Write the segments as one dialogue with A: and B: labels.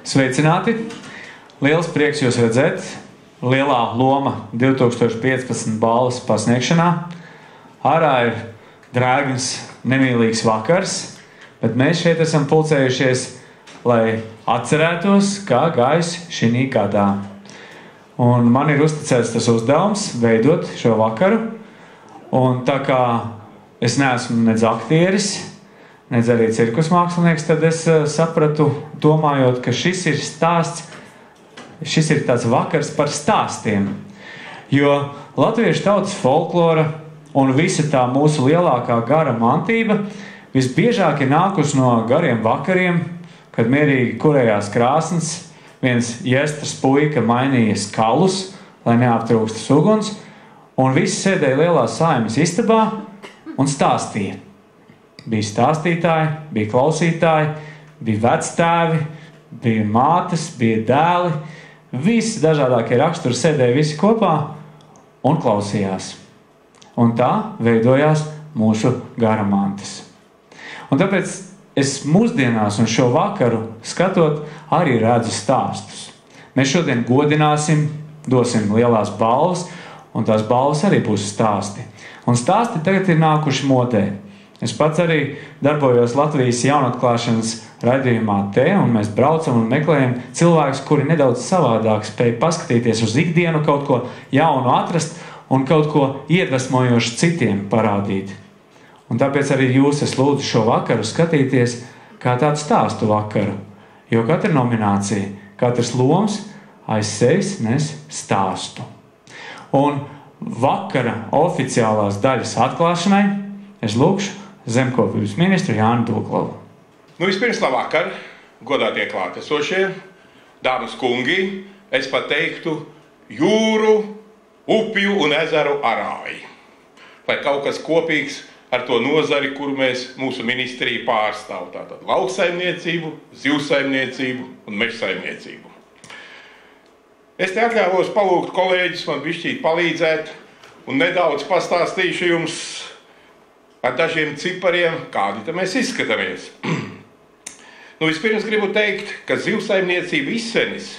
A: Sveicināti! Liels prieks jūs redzēt! Lielā loma 2015 balvas pasniegšanā. Ārā ir drēgns, nemīlīgs vakars, bet mēs šeit esam pulcējušies, lai atcerētos, kā gājis šī gadā. Un man ir uzticēts tas uzdevums veidot šo vakaru. Un tā kā es neesmu nedz aktieris, nedz arī cirkus mākslinieks, tad es sapratu, domājot, ka šis ir tāds vakars par stāstiem. Jo latviešu tautas folklora un visa tā mūsu lielākā gara mantība visbiežāk ir nākusi no gariem vakariem, kad mierīgi kurējās krāsns, viens jestras puika mainīja skalus, lai neaptrūkstas uguns, un visi sēdēja lielā saimas istabā un stāstīja. Bija stāstītāji, bija klausītāji, bija vectēvi, bija mātes, bija dēli. Visi dažādākie raksturi sēdēja visi kopā un klausījās. Un tā veidojās mūsu garamantis. Un tāpēc es mūsdienās un šo vakaru skatot arī redzu stāstus. Mēs šodien godināsim, dosim lielās balvas, un tās balvas arī būs stāsti. Un stāsti tagad ir nākuši modē. Es pats arī darbojos Latvijas jaunatklāšanas raidījumā te, un mēs braucam un meklējam cilvēkus, kuri nedaudz savādāk spēj paskatīties uz ikdienu, kaut ko jaunu atrast un kaut ko iedvesmojošu citiem parādīt. Un tāpēc arī jūs es lūdzu šo vakaru skatīties kā tādu stāstu vakaru, jo katra nominācija, katrs loms aiz sevis nes stāstu. Un vakara oficiālās daļas atklāšanai es lūkšu zemkopības ministru Jāni Dūklavu.
B: Vispirms labvakar, godātie klātesošie, dāmas kungi, es pat teiktu jūru, upju un ezeru arāji. Lai kaut kas kopīgs ar to nozari, kuru mūsu ministrija pārstāv. Tātad lauksaimniecību, zivsaimniecību un mežsaimniecību. Es te atļāvos palūgt kolēģis man bišķīt palīdzēt un nedaudz pastāstīšu jums ar dažiem cipariem, kādi mēs izskatāmies. Vispirms gribu teikt, ka zivsaimniecība izsenis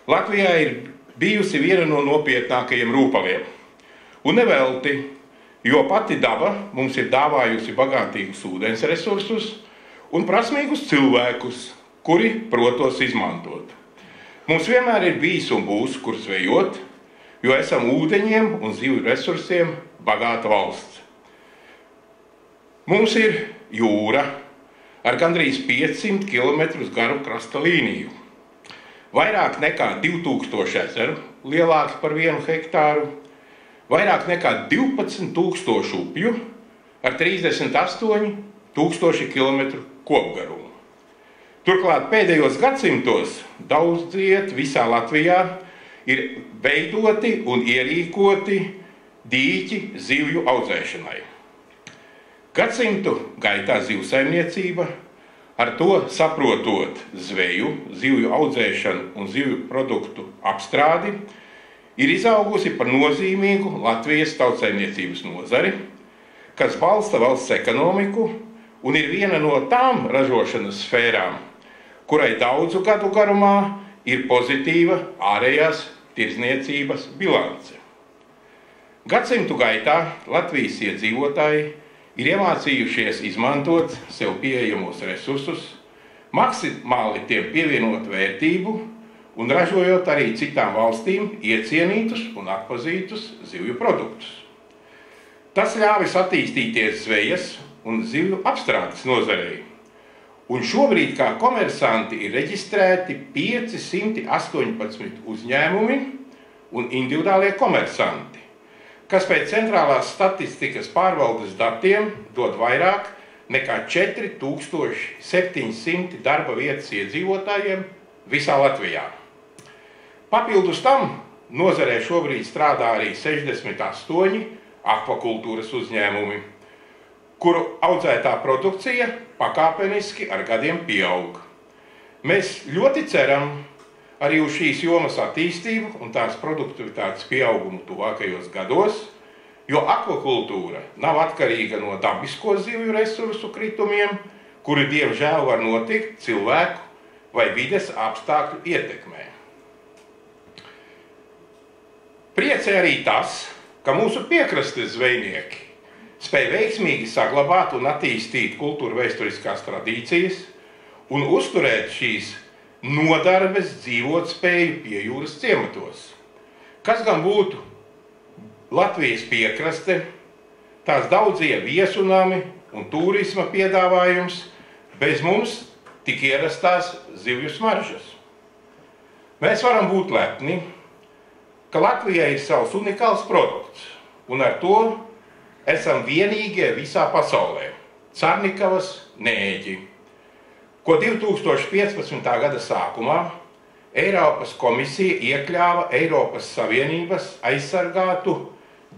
B: Latvijā ir bijusi viena no nopietnākajiem rūpaliem. Un nevelti, jo pati daba mums ir dāvājusi bagātīgus ūdens resursus un prasmīgus cilvēkus, kuri protos izmantot. Mums vienmēr ir bijis un būs, kur zvejot, jo esam ūdeņiem un zivju resursiem bagāta valsts. Mums ir jūra ar gandrīz 500 km garu krasta līniju. Vairāk nekā 2000 ezeru, lielāki par 1 hektāru, vairāk nekā 12,000 upju ar 38,000 km kopgarumu. Turklāt pēdējos gadsimtos daudziet visā Latvijā ir veidoti un ierīkoti dīķi zivju audzēšanai. Gadsimtu gaitā zivsaimniecība, ar to saprotot zveju, zivju audzēšanu un zivju produktu apstrādi, ir izaugusi par nozīmīgu Latvijas tautsaimniecības nozari, kas balsta valsts ekonomiku un ir viena no tām ražošanas sfērām, kurai daudzu gadu garumā ir pozitīva ārējās tirdzniecības bilance. Gadsimtu gaitā Latvijas iedzīvotāji ir iemācījušies izmantot sev pieejamos resursus, maksimāli tiem pievienot vērtību un ražojot arī citām valstīm iecienītus un atpazītus zivju produktus. Tas ļāvis attīstīties zvejas un zivju apstrādes nozarei, un šobrīd kā komersanti ir reģistrēti 518 uzņēmumi un individuālie komersanti, kas pēc centrālās statistikas pārvaldes datiem dod vairāk nekā 4700 darba vietas iedzīvotājiem visā Latvijā. Papildus tam nozarē šobrīd strādā arī 68 akvakultūras uzņēmumi, kuru audzētā produkcija pakāpeniski ar gadiem pieaug. Mēs ļoti ceram arī uz šīs jomas attīstību un tās produktivitātes pieaugumu tuvākajos gados, jo akvakultūra nav atkarīga no dabisko zivju resursu kritumiem, kuri diemžēl var notikt cilvēku vai vides apstākļu ietekmē. Priecē arī tas, ka mūsu piekrastes zvejnieki spēj veiksmīgi saglabāt un attīstīt kultūrvēsturiskās tradīcijas un uzturēt šīs nodarbes dzīvotspēju pie jūras ciematos. Kas gan būtu Latvijas piekraste, tās daudzie viesunami un turisma piedāvājums bez mums tik ierastās zivju smaržas. Mēs varam būt lepni, ka Latvijai ir savs unikāls produkts, un ar to esam vienīgie visā pasaulē – Carnikavas nēģi, ko 2015. gada sākumā Eiropas komisija iekļāva Eiropas Savienības aizsargātu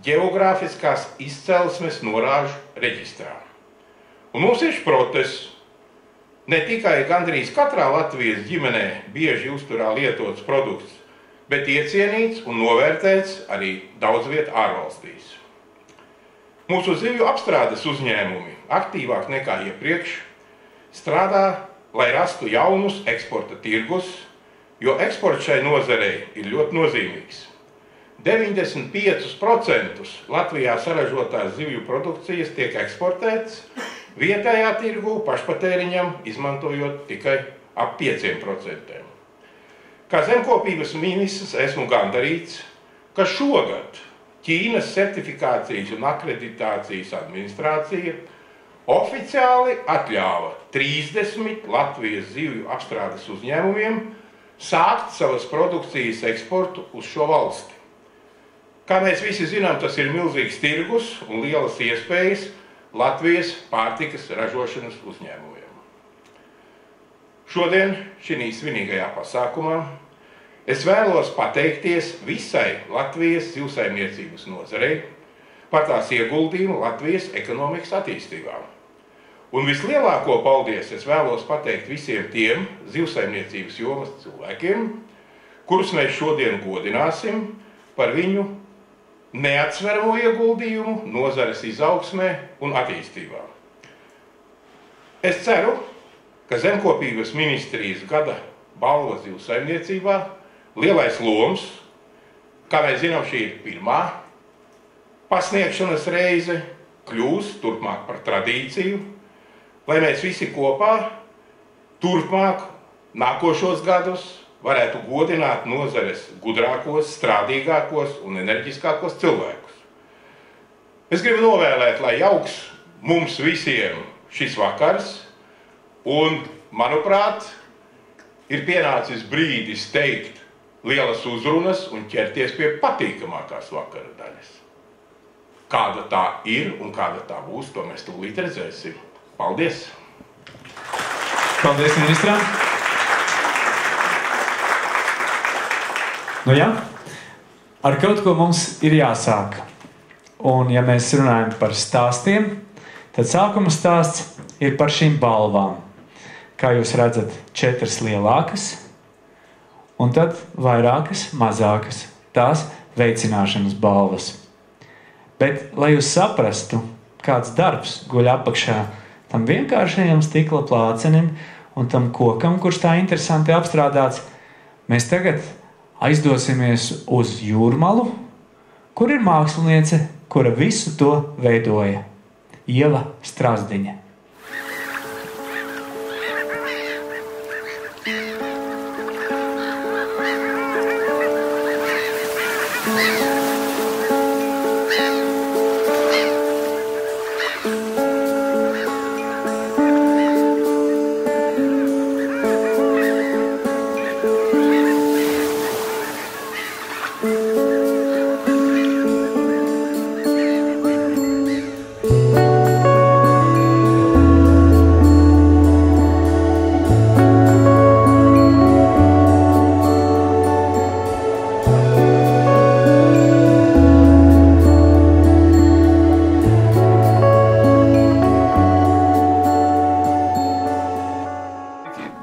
B: ģeogrāfiskās izcelsmes norāžu reģistrā. Un mums ir šprotes, ne tikai gandrīz katrā Latvijas ģimenē bieži uzturā lietots produkts, bet iecienīts un novērtēts arī daudz viet ārvalstīs. Mūsu zivju apstrādes uzņēmumi aktīvāk nekā iepriekš strādā, lai rastu jaunus eksporta tirgus, jo eksports šai nozarei ir ļoti nozīmīgs. 95% Latvijā saražotās zivju produkcijas tiek eksportēts, vietējā tirgū pašpatēriņam izmantojot tikai ap 5%. Kā zemkopības ministrs esmu gandarīts, ka šogad Ķīnas certifikācijas un akreditācijas administrācija oficiāli atļāva 30 Latvijas zivju apstrādes uzņēmumiem sākt savas produkcijas eksportu uz šo valsti. Kā mēs visi zinām, tas ir milzīgs tirgus un lielas iespējas Latvijas pārtikas ražošanas uzņēmumiem. Šodien, šī svinīgajā pasākumā, es vēlos pateikties visai Latvijas zivsaimniecības nozarei par tās ieguldījumu Latvijas ekonomikas attīstībā. Un vislielāko paldies es vēlos pateikt visiem tiem zivsaimniecības jomas cilvēkiem, kurus mēs šodien godināsim par viņu neatsveramo ieguldījumu nozares izaugsmē un attīstībā. Es ceru, ka Zemkopības ministrijas gada balva zivsaimniecībā lielais loms, kā mēs zinām, šī ir pirmā pasniegšanas reize, kļūs turpmāk par tradīciju, lai mēs visi kopā turpmāk nākošos gadus varētu godināt nozares gudrākos, strādīgākos un enerģiskākos cilvēkus. Es gribu novēlēt, lai jauks mums visiem šis vakars, un, manuprāt, ir pienācis brīdis teikt lielas uzrunas un ķerties pie patīkamākās vakara daļas. Kāda tā ir un kāda tā būs, to mēs tūlīt redzēsim. Paldies!
A: Paldies, ministram! Nu jā, ar kaut ko mums ir jāsāk. Un ja mēs runājam par stāstiem, tad sākuma stāsts ir par šīm balvām. Kā jūs redzat, 4 lielākas un tad vairākas mazākas, tās veicināšanas balvas. Bet, lai jūs saprastu, kāds darbs guļ apakšā tam vienkāršajam stikla plācenim un tam kokam, kurš tā interesanti apstrādāts, mēs tagad aizdosimies uz Jūrmalu, kur ir māksliniece, kura visu to veidoja – Ieva Strazdiņa.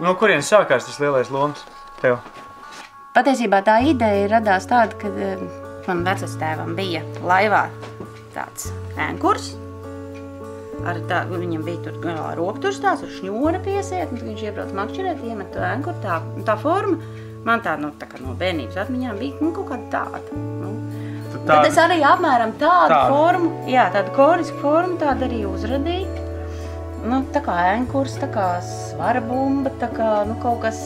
A: No kurienes sākās tas lielais loms tev?
C: Patiesībā tā ideja radās tāda, kad man vecastēvam bija laivā tāds ēnkurs. Viņam bija tur galā rokturstāsts, ar šņora piesiet, un viņš iebrauc makšķerēt, iemet to ēnkuru. Tā forma man tā, tā kā no bērnības atmiņām bija kaut kāda tāda. Tad es arī apmēram tādu formu, tādu korisku formu tādu arī uzradīju. Tā kā ēnkurs, tā kā svarbumba, tā kā kaut kas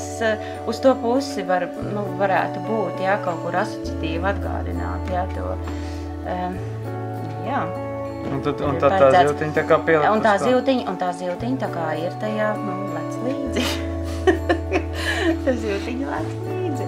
C: uz to pusi varētu būt, kaut kur asociatīvi atgādināt, to,
A: Un tā ziltiņa tā kā pielikt
C: un tā ziltiņa tā kā ir tajā, lec līdzi. Tā ziltiņa lec līdzi.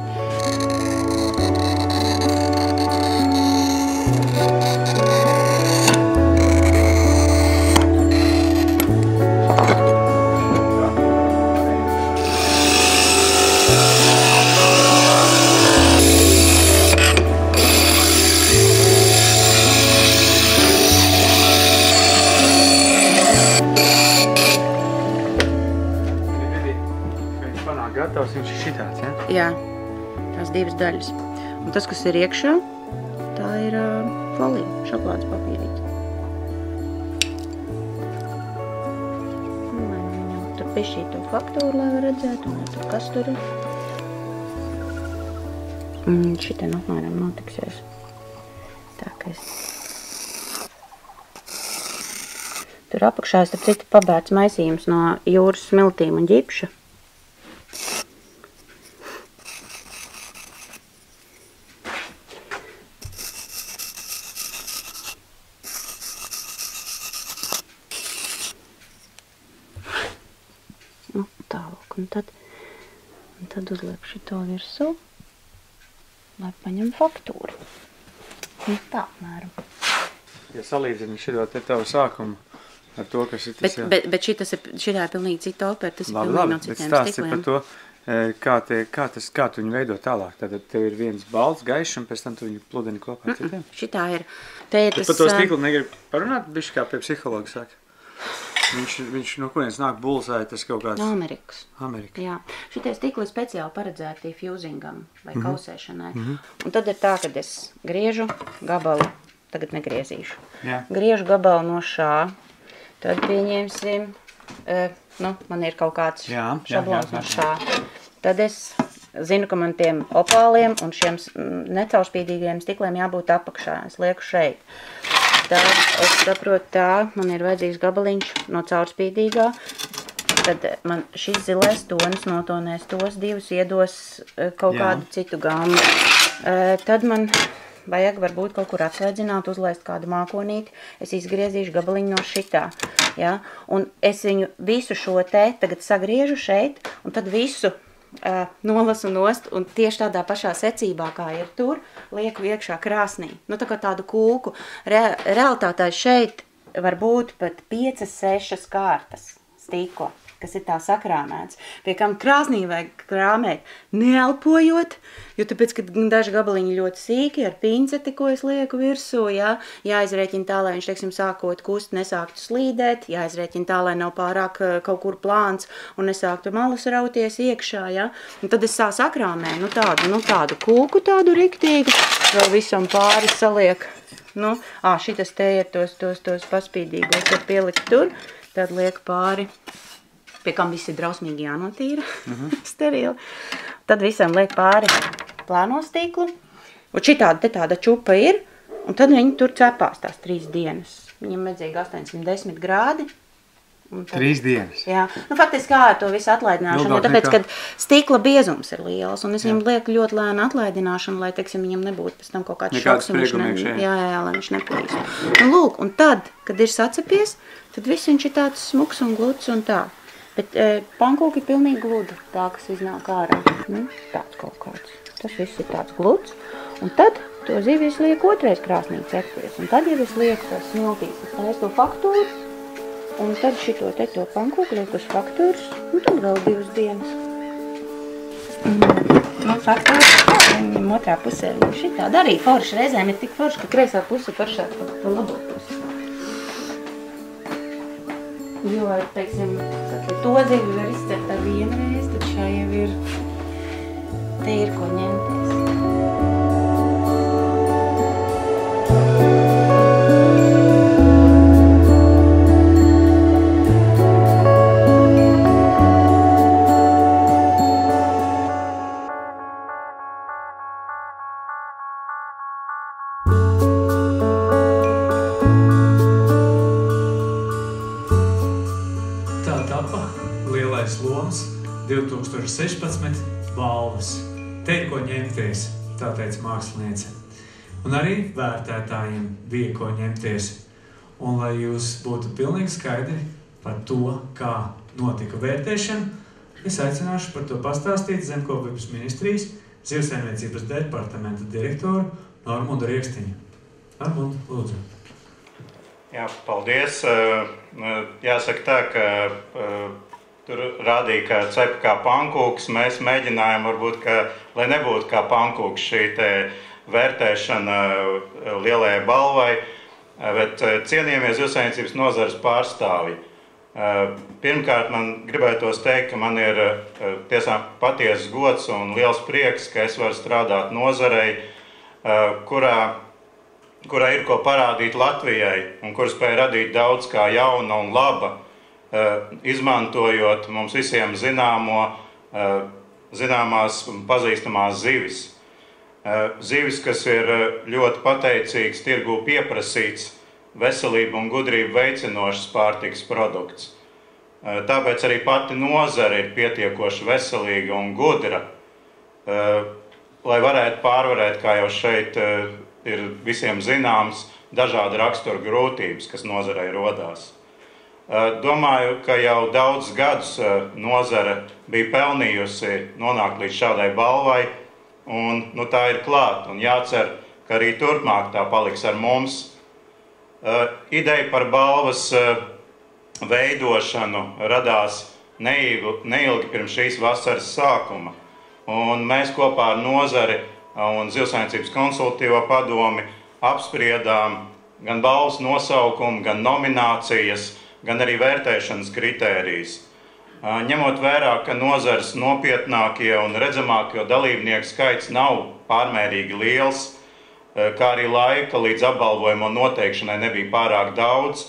A: Gatavs, viņš ir šitāds, ja?
C: Jā, tās divas daļas. Un tas, kas ir iekšā, tā ir folija, šokolādes papīrīte. Viņam tur pišķīt to faktūru, lai var redzēt, un tur kas tur ir. Šitien apmēram notiksies. Tā, ka es... Tur apakšā es tāpēc pabērts maisījums no jūras smiltīm un ģipša. Tālāk, un tad uzliek šito virsū, lai paņem faktūru. Tā apmēram.
A: Ja salīdzini šito te tavu sākumu ar to, kas ir tas
C: Bet šitā ir pilnīgi cita opera, tas ir pilnīgi no citiem stikliem.
A: Bet stāsti par to, kā tu viņu veido tālāk. Tātad tev ir viens balts, gaišs, un pēc tam tu viņu pludini kopā ar citiem?
C: Šitā ir.
A: Bet par to stiklu negrib parunāt, bišķi kā pie psihologa saka. Viņš no kurienes nāk bulsāja, tas kaut kāds...
C: No Amerikas.
A: Amerika.
C: Jā. Šitie stikli speciāli paredzēti fusingam vai kausēšanai. Un tad ir tā, kad es griežu gabalu, tagad negriezīšu.
A: Jā.
C: Griežu gabalu no šā, tad pieņemsim, man ir kaut kāds šablons no šā. Tad es zinu, ka man tiem opāliem un šiem necaurspīdīgiem stikliem jābūt apakšā. Es lieku šeit. Tad es saprotu man ir vajadzīgs gabaliņš no caurspīdīgā, tad man šis zilais tonis notonēs tos divus, iedos kaut kādu citu gammu. Tad man vajag varbūt kaut kur atsvaidzināt, uzlaist kādu mākonīti, es izgriezīšu gabaliņu no šitā. Ja? Un es viņu visu šo tagad sagriežu šeit, un tad visu nolasu nost, un tieši tādā pašā secībā, kā ir tur, lieku iekšā krāsnī. Tā kā tādu kūku. Realitātē šeit var būt pat 5-6 kārtas stikla, kas ir tā sakrāmēts. Pie kam krāsnī vajag krāmēt neelpojot, jo tāpēc, kad daži gabaliņi ļoti sīki ar pinceti, ko es lieku virsū, jāizrēķina tā, lai viņš, teiksim, sākot kust, nesāktu slīdēt, jāizrēķina tā, lai nav pārāk kaut kur plāns un nesāktu malas rauties iekšā, Un tad es sakrāmēju, tādu kūku, tādu riktīgu, vēl visam pāri saliek. Šitas te ir tos paspīdīgos, var pielikt tur, tad liek pāri. Pie kam viss ir drausmīgi jānotīra, sterili. Tad visam liek pāri plāno stīklu. Un šitāda te tāda čupa ir, un tad viņi tur cepās tās 3 dienas. Viņam vajadzīgi 810 grādi.
A: 3 dienas?
C: Jā. Faktiski kā ar to visu atlaidināšanu, tāpēc, kad stīkla biezums ir liels, un es viņam lieku ļoti lēnu atlaidināšanu, lai, teiksim, viņam nebūtu pēc tam kaut kāds šoks, un lai viņš neplīst. Lūk, un tad, kad ir sacepies, tad viss viņš ir tāds smuks un gluds un tā. Bet pankūki ir pilnīgi gludi, tā, kas iznāk ārā. Tāds kaut kāds. Tas viss ir tāds gluds. Un tad to zivi es lieku otrais krāsnī cepties. Un tad, ja es lieku tās smiltīs, es taisu to faktūru. Un tad šito te to pankūku lieku uz faktūras. Un tad vēl 2 dienas. Faktūras, viņam otrā pusē šitādi arī forši. Reizēm ir tik forši, ka kreisā puse foršāk pa labo pusi. Jo, teiksim, to zivi var izcert ar vienu reizi, tad šā jau ir, te ir ko ņemties.
A: tapa Lielais Loms 2016 balvas. Te ir ko ņemties, tā teica māksliniece. Un arī vērtētājiem bija ko ņemties. Un lai jūs būtu pilnīgi skaidri par to, kā notika vērtēšana, es aicināšu par to pastāstīt Zemkopības ministrijas Zivsaimniecības departamenta direktoru Normundu Riekstiņu. Normund, lūdzu.
D: Jā, paldies. Jāsaka tā, ka tur rādīja, ka cep kā pankūks. Mēs mēģinājām varbūt, lai nebūtu kā pankūks šī te vērtēšana lielajai balvai, bet cienījamies zivsaimniecības nozares pārstāvji. Pirmkārt, man gribētos teikt, ka man ir tiešām patiesas gods un liels prieks, ka es varu strādāt nozarei, kurā ir ko parādīt Latvijai un kur spēj radīt daudz kā jauna un laba, izmantojot mums visiem zināmās un pazīstamās zivis. Zivis, kas ir ļoti pateicīgs, tirgū pieprasīts, veselību un gudrību veicinošs pārtikas produkts. Tāpēc arī pati nozare ir pietiekoši veselīga un gudra, lai varētu pārvarēt, kā jau šeit ir visiem zināms, dažādi rakstura grūtības, kas nozarei rodās. Domāju, ka jau daudz gadus nozare bija pelnījusi nonākt līdz šādai balvai, un tā ir klāt, un jācer, ka arī turpmāk tā paliks ar mums. Ideja par balvas veidošanu radās neilgi pirms šīs vasaras sākuma, un mēs kopā ar nozari un Zivsaimniecības konsultatīvo padomi apspriedām gan balvas nosaukumu, gan nominācijas, gan arī vērtēšanas kritērijas. Ņemot vērā, ka nozares nopietnākie un redzamākie dalībnieku skaits nav pārmērīgi liels, kā arī laika līdz apbalvojuma noteikšanai nebija pārāk daudz,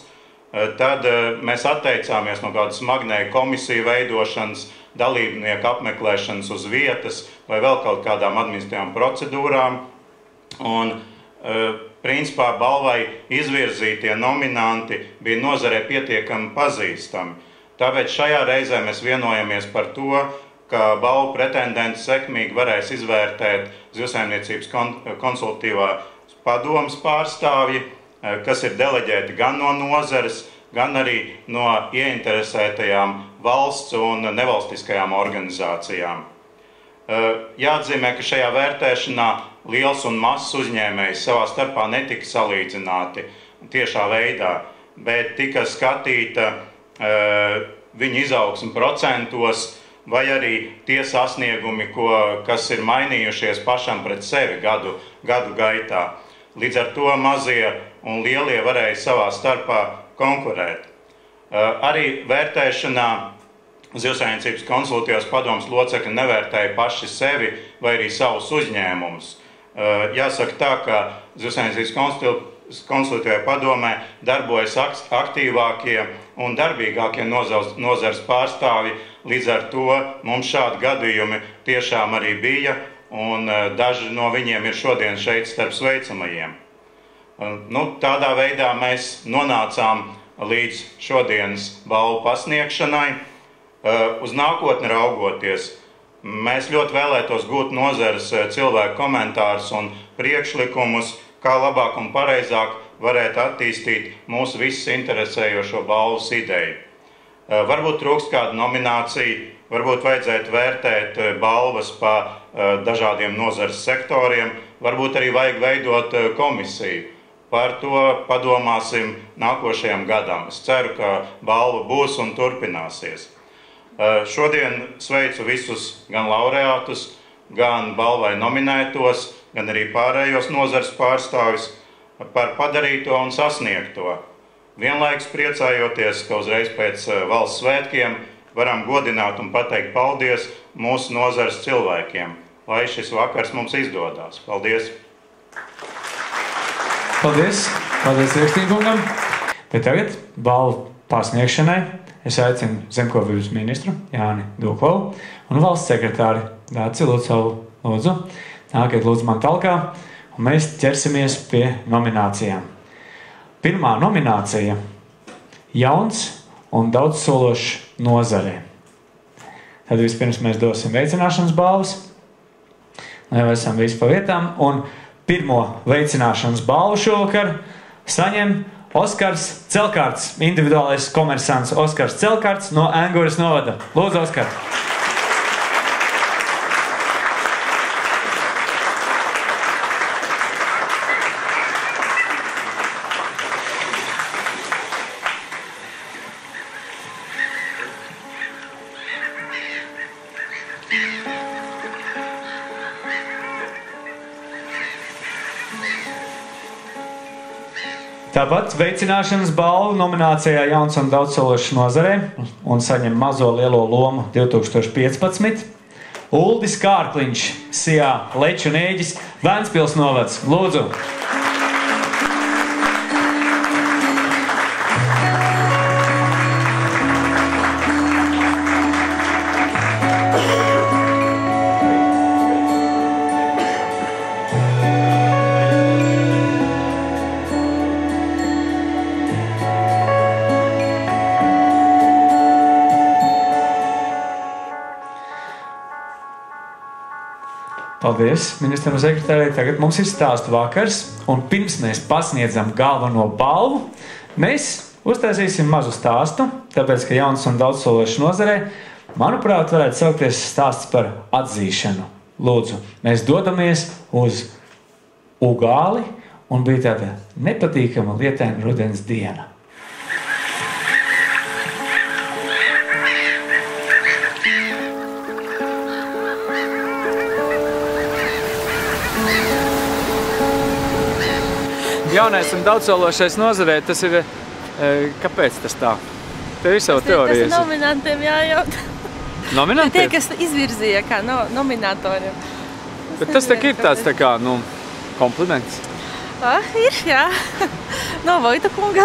D: tad mēs atteicāmies no kādas smagnēju komisiju veidošanas, dalībnieku apmeklēšanas uz vietas vai vēl kaut kādām administratīvām procedūrām. Un, principā, balvai izvirzītie nominanti bija nozarē pietiekami pazīstami. Tāpēc šajā reizē mēs vienojamies par to, ka balvu pretendenti sekmīgi varēs izvērtēt Zivsaimniecības konsultatīvās padomes pārstāvji, kas ir deleģēti gan no nozares, gan arī no ieinteresētajām valsts un nevalstiskajām organizācijām. Jāatzīmē, ka šajā vērtēšanā liels un mazs uzņēmējs savā starpā netika salīdzināti tiešā veidā, bet tika skatīta viņa izaugsme procentos vai arī tie sasniegumi, kas ir mainījušies pašam pret sevi gadu gaitā. Līdz ar to mazie un lielie varēja savā starpā konkurēt. Arī vērtēšanā Zivsaimniecības konsultatīvās padomes locekļi nevērtēja paši sevi vai arī savus uzņēmumus. Jāsaka tā, ka Zivsaimniecības konsultatīvajā padomē darbojas aktīvākie un darbīgākie nozares pārstāvji, līdz ar to mums šādi gadījumi tiešām arī bija, un daži no viņiem ir šodien šeit starp sveicamajiem. Tādā veidā mēs nonācām līdz šodienas balvu pasniegšanai. Uz nākotni raugoties, mēs ļoti vēlētos gūt nozares cilvēku komentārus un priekšlikumus, kā labāk un pareizāk varētu attīstīt mūsu visus interesējošo balvas ideju. Varbūt trūkst kāda nominācija, varbūt vajadzētu vērtēt balvas pa dažādiem nozares sektoriem, varbūt arī vajag veidot komisiju. Par to padomāsim nākošajam gadam. Es ceru, ka balva būs un turpināsies. Šodien sveicu visus gan laureātus, gan balvai nominētos, gan arī pārējos nozares pārstāvis par padarīto un sasniegto. Vienlaikus priecājoties, ka uzreiz pēc valsts svētkiem varam godināt un pateikt paldies mūsu nozares cilvēkiem, lai šis vakars mums izdodās. Paldies!
A: Paldies! Paldies Riekstīgungam! Bet tagad balvu pasniegšanai es aicinu Zemkopības ministru Jāni Dūkolu un valsts sekretāri Dāci Lucavu. Lūdzu, nākiet lūdzu man talkā, un mēs ķersimies pie nominācijām. Pirmā nominācija – jauns un daudzsološu nozarē. Tad vispirms mēs dosim veicināšanas balvas, lai jau esam visi pa vietām, un pirmo veicināšanas balvu šovakar saņem Oskars Celkārts, individuālais komersants Oskars Celkārts no Enguras novada. Lūdzu, Oskar! Tāpat veicināšanas balvu nominācijā Jauns un daudzsološs nozarē un saņem mazo lielo lomu 2015. Uldis Kārkliņš, Sijā Leču Nēģis, Vēnspils novads. Lūdzu! Paldies, ministram un sekretārei. Tagad mums ir stāstu vakars, un pirms mēs pasniedzam galveno balvu, mēs uztaisīsim mazu stāstu, tāpēc, ka Jauns un daudzsološs nozarē, manuprāt, varētu saukties stāsts par atzīšanu. Lūdzu, mēs dodamies uz Ugāli, un bija tāda nepatīkama lietaina rudens diena. Jaunais un daudzsološais nozarē, tas ir, kāpēc tas tā? Tev ir savu teoriju.
E: Tas ir nominantiem jājaut.
A: Nominantiem?
E: Tie, kas izvirzīja kā nominatoriem.
A: Bet tas tā ir tāds tā kā, kompliments.
E: Ir, jā. No Vojta kunga.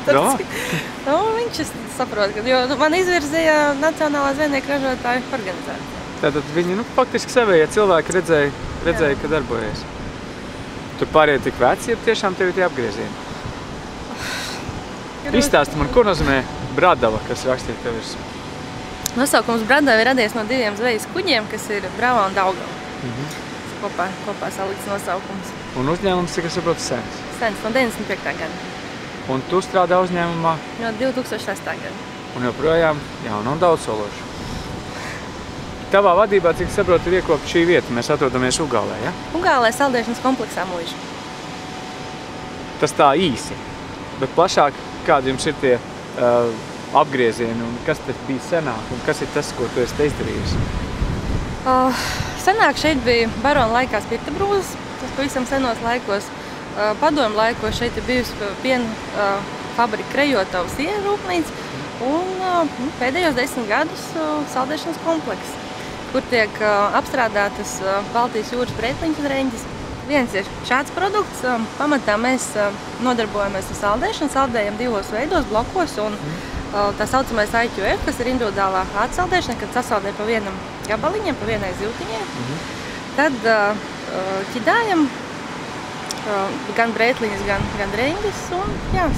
E: Viņš saprot, jo man izvirzīja Nacionālā zvejnieku ražotāju organizācija.
A: Tātad viņi, faktiski savējie cilvēki redzēja, ka darbojas. Tu pārējie tik veci, ja tiešām tev ir tie apgriezieni. Izstāsti man, ko nozīmē Bradava, kas rakstīja tev virsū?
E: Nosaukums Bradava ir radies no diviem zvejas kuģiem, kas ir Brava un Daugava. Kopā salikts nosaukums.
A: Un uzņēmums, cik es saprotu, sens?
E: Sens, no 95. gada.
A: Un tu strādā uzņēmumā?
E: No 2006. gada.
A: Un joprojām jauna un daudzsološa. Tavā vadībā, cik saprotu, ir iekopta šī vieta. Mēs atrodamies Ugālē, ja?
E: Ugālē saldēšanas kompleksā Muiža.
A: Tas tā īsi. Bet plašāk, kādi jums ir tie apgriezieni un kas tas bija senāk un kas ir tas, ko tu esi izdarījusi?
E: Senāk šeit bija barona laikā spirta brūzes. Tas pavisam senos laikos. Padomu laikos šeit ir bijusi piena fabrika Krejotavas ierūpnīca un pēdējos 10 gadus saldēšanas komplekss, kur tiek apstrādātas Baltijas jūras breitliņas un reņģis. Viens ir šāds produkts. Pamatā mēs nodarbojamies ar saldēšanu, saldējam divos veidos, blokos un tā saucamais IQF, kas ir individuālā atsaldēšana, kad sasaldē pa vienam gabaliņam, pa vienai zivtiņai. Tad ķidājam gan breitliņas, gan reņģis un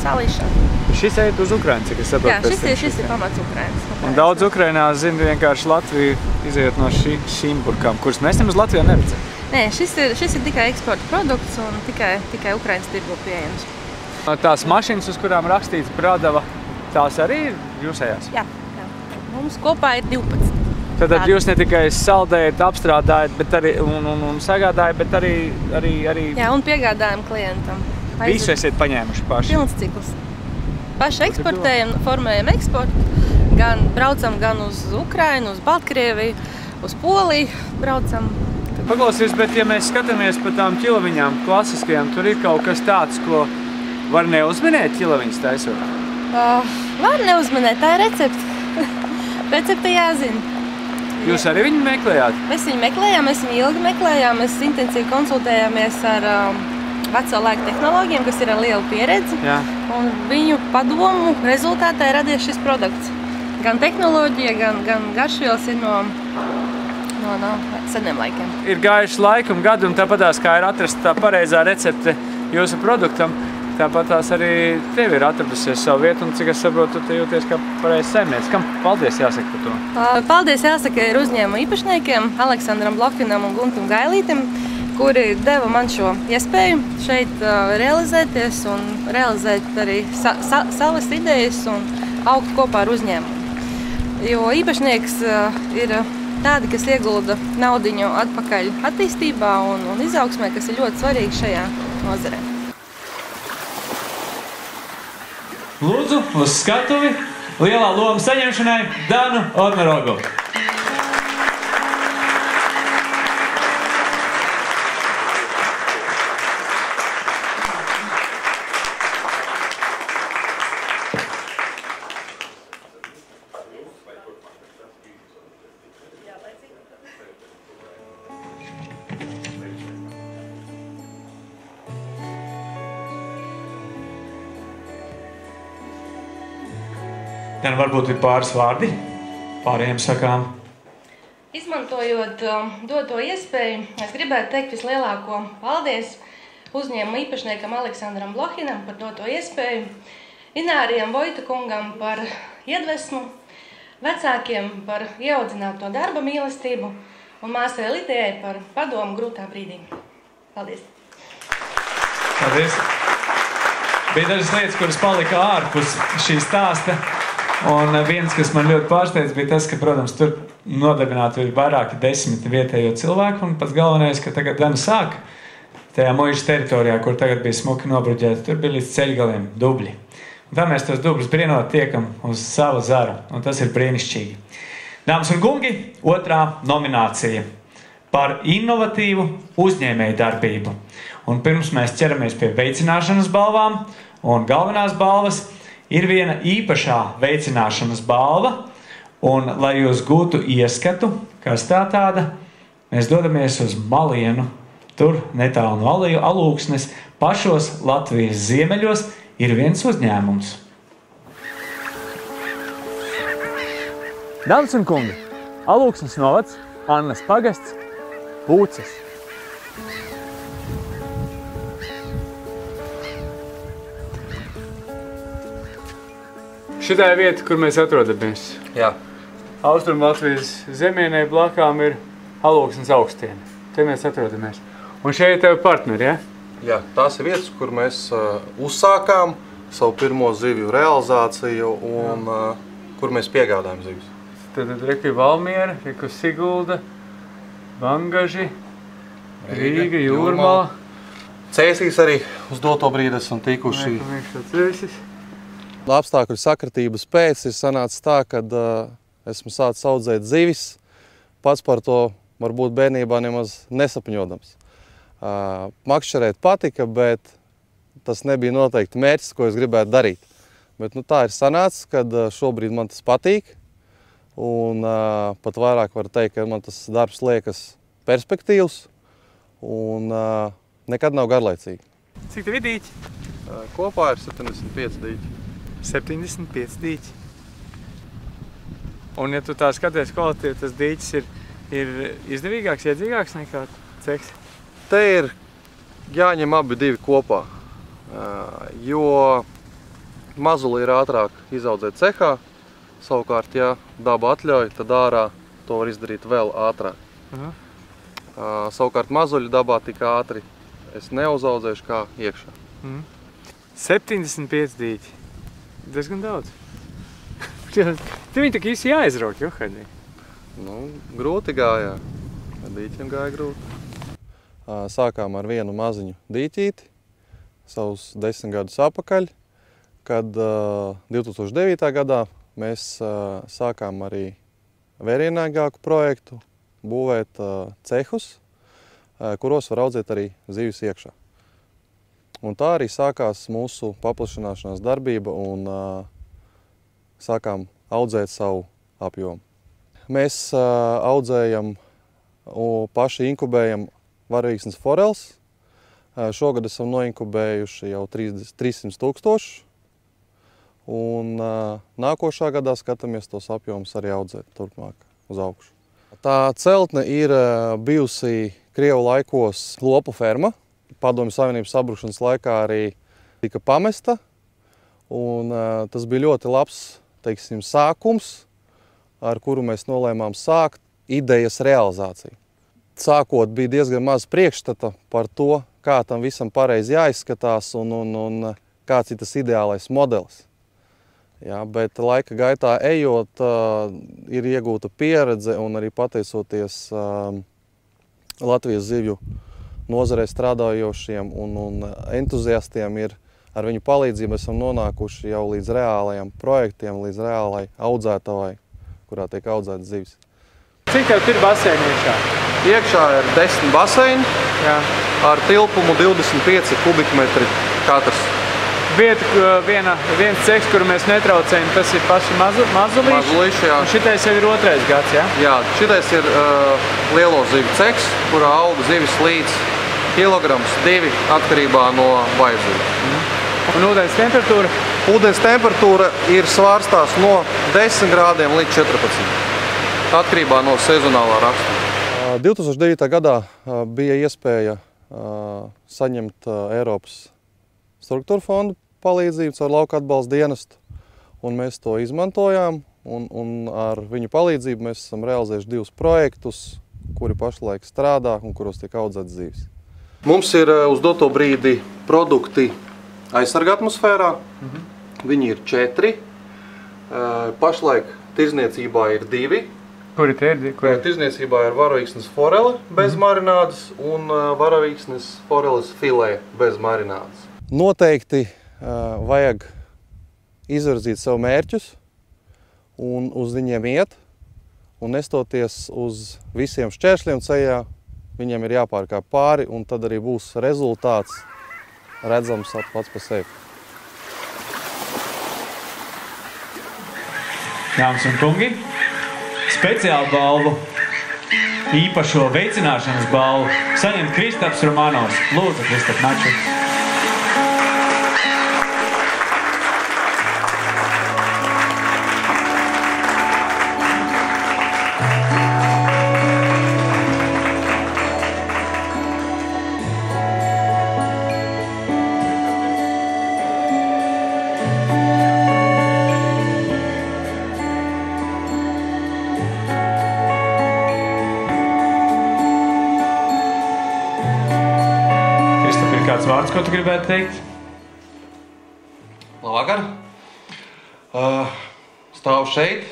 E: salīšana.
A: Šis eit uz Ukrainu, cik es saprotu?
E: Jā, šis ir pamats Ukrainas.
A: Un daudz Ukrainā zina vienkārši Latviju, izejot no šīm burkām, kuras mēs nemaz Latvijā neredzam.
E: Nē, šis ir tikai eksporta produkts un tikai Ukrainas tirgu pieejams.
A: Tās mašīnas, uz kurām rakstīts Bradava, tās arī ir jūsējās?
E: Jā. Mums kopā ir 12.
A: Tad jūs ne tikai saldējat, apstrādājat, bet arī un sagādājat, bet arī...
E: Jā, un piegādājam klientam.
A: Visu esiet paņēmuši paši?
E: Pilns cikls. Paši eksportējam, formējam eksportu. Gan braucam gan uz Ukrainu, uz Baltkrieviju, uz Poliju braucam.
A: Paklausies, bet ja mēs skatāmies pa tām ķilaviņām klasiskajām, tur ir kaut kas tāds, ko var neuzminēt ķilaviņas taisot?
E: Var neuzminēt, tā ir recepte. Recepte jāzina.
A: Jūs arī viņu meklējāt?
E: Mēs viņu meklējām, mēs viņu ilgi meklējām, mēs intensīvi konsultējāmies ar veco laiku tehnoloģiem, kas ir ar lielu pieredzi.
A: Jā.
E: Un viņu padomu rezultātā ir radies šis produkts. Gan tehnoloģija, gan garšvielas ir no seniem laikiem.
A: Ir gājuši laiki un gadi, un tāpatās kā ir atrasta tā pareizā recepte jūsu produktam. tāpat tās arī tev ir atradusies savu vietu, un cik es saprotu, tu jūties kā pareizs saimnieks. Kam paldies jāsaka par to?
E: Paldies jāsaka ir uzņēmuma īpašniekiem Aleksandram Blohinam un Guntam Gailītim, kuri deva man šo iespēju šeit realizēties un realizēt arī savas idejas un augt kopā ar uzņēmumu. Jo īpašnieks ir tādi, kas iegulda naudiņu atpakaļ attīstībā un izaugsmē, kas ir ļoti svarīgi šajā nozarē.
A: Lūdzu, uz skatuvi lielā loma saņemšanai Danu Odmarogu. Gan varbūt ir pāris vārdi, pārējiem sakām.
E: Izmantojot doto iespēju, es gribētu teikt vislielāko paldies uzņēmuma īpašniekam Aleksandram Blohinam par doto iespēju, Inārijam Vojta kungam par iedvesmu, vecākiem par ieaudzināto darba mīlestību un māsai Lidijai par padomu grūtā brīdī. Paldies!
A: Paldies! Bija dažas lietas, kuras palika ārpus šī stāsta. Un viens, kas man ļoti pārsteidz, bija tas, ka, protams, tur nodarbināti ir vairāki 10 vietējo cilvēku, un pats galvenais, ka tagad Dana sāk tajā muižas teritorijā, kur tagad bija smuki nobruģēta, tur bija līdz ceļgaliem dubļi. Un tā mēs tos dubļus brīnot tiekam uz savu zaru, un tas ir brīnišķīgi. Dāmas un kungi, otrā nominācija par innovatīvu uzņēmēju darbību. Un pirms mēs ķeramies pie veicināšanas balvām un galvenās balvas, ir viena īpašā veicināšanas balva, un, lai jūs gūtu ieskatu, kas tā tāda, mēs dodamies uz Malienu. Tur netālu no Alūksnes, pašos Latvijas ziemeļos, ir viens uzņēmums. Dāmas un kungi, Alūksnes novads, Annes pagasts, Pūces. Šitā ir vieta, kur mēs atrodamies.
F: Jā.
A: Austrum Latvijas zemienē blakām ir Alūksnes augstiene. Te mēs atrodamies. Un šeit ir tevi partneri, ja?
F: Jā, tās ir vietas, kur mēs uzsākām savu pirmo zivju realizāciju un kur mēs piegādājam zivs.
A: Tad Reki Valmiera, Reku Sigulda, Bangaži, Rīga, Jūrmala.
F: Cēsīs arī uz doto brīdi esam tikuši. Apstākļu sakritības pēc ir sanācis tā, kad esmu sācis audzēt zivis, pats par to varbūt bērnībā nemaz nesapņodams. Makšķerēt patika, bet tas nebija noteikti mērķis, ko es gribētu darīt. Bet tā ir sanācis, kad šobrīd man tas patīk, un pat vairāk var teikt, ka man tas darbs liekas perspektīvs un nekad nav garlaicīgi.
A: Cik tev ir dīķi?
F: Kopā ir 75 dīķi.
A: 75 dīķi. Un, ja tu tā skaties kvalitāti, tas dīķis ir izdevīgāks, iedzīgāks nekā ceks?
F: Te ir jāņem abi divi kopā, jo mazuli ir ātrāk izaudzēt cehā, savukārt, ja daba atļauj, tad ārā to var izdarīt vēl ātrāk. Savukārt mazuļu dabā tik ātri es neuzaudzēšu kā iekšā.
A: 75 dīķi. Diezgan daudz. Tu viņi tā īsti jāizrauk, jo, Haidī?
F: Grūti gājā. Dīķiem gāja grūti. Sākām ar vienu maziņu dīķīti, savus 10 gadus apakaļ, kad 2009. gadā mēs sākām arī vērienīgāku projektu, būvēt cehus, kuros var audzēt arī zivis iekšā. Un tā arī sākās mūsu paplašināšanās darbība un sākām audzēt savu apjomu. Mēs audzējam un paši inkubējam varīgsnes forels. Šogad esam noinkubējuši jau 300 000. Un nākošā gadā skatāmies tos apjomus arī audzēt turpmāk uz augšu. Tā celtne ir bijusi Krievu laikos lopu ferma. Padomju Savienības sabrukšanas laikā arī tika pamesta, un tas bija ļoti labs, teiksim, sākums, ar kuru mēs nolēmām sākt idejas realizāciju. Sākot bija diezgan maz priekšstata par to, kā tam visam pareizi jāizskatās un kāds ir tas ideālais modelis. Jā, bet laika gaitā ejot, ir iegūta pieredze un arī pateicoties Latvijas zivju nozarē strādājošiem un entuziastiem ir ar viņu palīdzību esam nonākuši jau līdz reālajiem projektiem, līdz reālai audzētavai, kurā tiek audzētas zivis.
A: Cik tev ir baseini iekšā?
F: Iekšā ir 10 baseini, ar tilpumu 25 kubikmetri katrs.
A: Viens ceks, kuru mēs netraucējam, tas ir paši mazulīši.
F: Mazulīši, jā.
A: Un šitais jau ir 2. gads, jā?
F: Jā, šitais ir lielo zivju ceks, kurā auga zivis līdz kilograms 2 atkarībā no vajadzības.
A: Un ūdens temperatūra?
F: Ūdens temperatūra ir svārstās no 10 grādiem līdz 14, atkarībā no sezonālā rakstura. 2009. gadā bija iespēja saņemt Eiropas struktūra fondu palīdzību caur lauka atbalsta dienestu, un mēs to izmantojām, un ar viņu palīdzību mēs esam realizējuši 2 projektus, kuri pašlaik strādā un kuros tiek audzētas zivis. Mums ir uz doto brīdi produkti aizsarga atmosfērā, viņi ir 4, pašlaik tirzniecībā ir 2.
A: Kuri tie ir?
F: Tirzniecībā ir varavīksnes forele bez marinādes un varavīksnes foreles filē bez marinādes. Noteikti vajag izvirzīt sev mērķus un uz viņiem iet, un nestoties uz visiem šķēršļiem ceļā, viņiem ir jāpārkāp pāri, un tad arī būs rezultāts redzams pats par sevi.
A: Dāmas un kungi, speciālu balvu, īpašo veicināšanas balvu saņem Kristaps Romanovs. Lūdzu, Kristap, nāc šeit. Kāds vārds, ko tu gribētu teikt?
F: Labvakar. Stāvu šeit,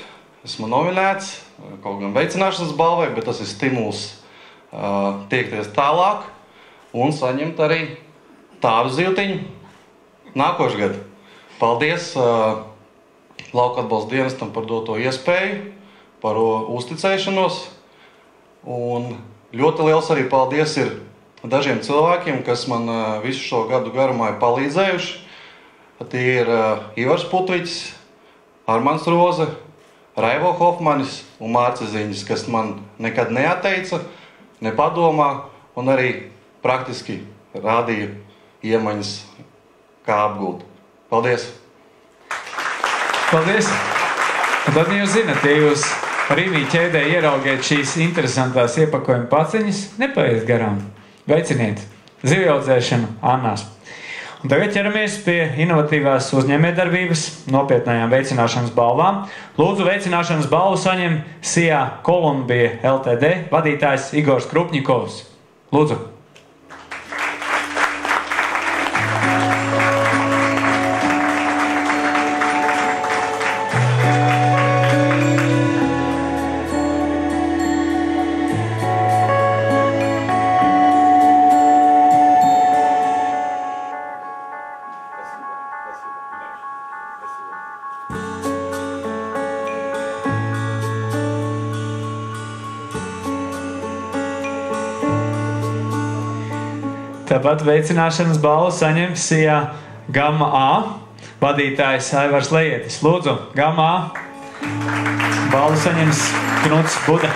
F: esmu nominēts, kaut gan veicināšanas balvai, bet tas ir stimuls tiekties tālāk un saņemt arī tādu zivtiņu nākošgad. Paldies lauka atbalsta dienestam par doto iespēju, par uzticēšanos, un ļoti liels arī paldies ir dažiem cilvēkiem, kas man visu šo gadu garumā ir palīdzējuši. Tie ir Ivars Putviķis, Armāns Roze, Raivo Hofmanis un Mārcis Ziņģis, kas man nekad neatteica, nepadomā un arī praktiski rādīja iemaņas, kā apgūt. Paldies!
A: Paldies! Un tad jūs zināt, ja jūs Rīvī ķēdē ieraugiet šīs interesantās iepakojuma paciņas, nepaiet garām. Veiciniet zivjaudzēšanu Annās. Un tagad ķeramies pie inovatīvās uzņēmējdarbības nopietnējām veicināšanas balvām. Lūdzu, veicināšanas balvu saņem SIA Kolumbija LTD vadītājs Igors Krupņikovs. Lūdzu. Tāpat veicināšanas balvu saņem SIA Gamma A vadītājs Aivars Lejietis. Lūdzu, Gamma A. Balvu saņems Knuts Buda.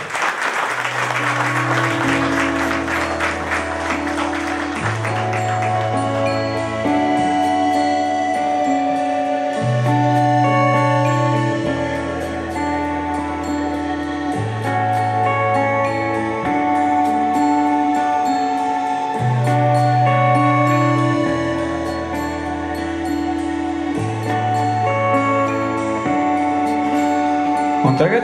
A: Un tagad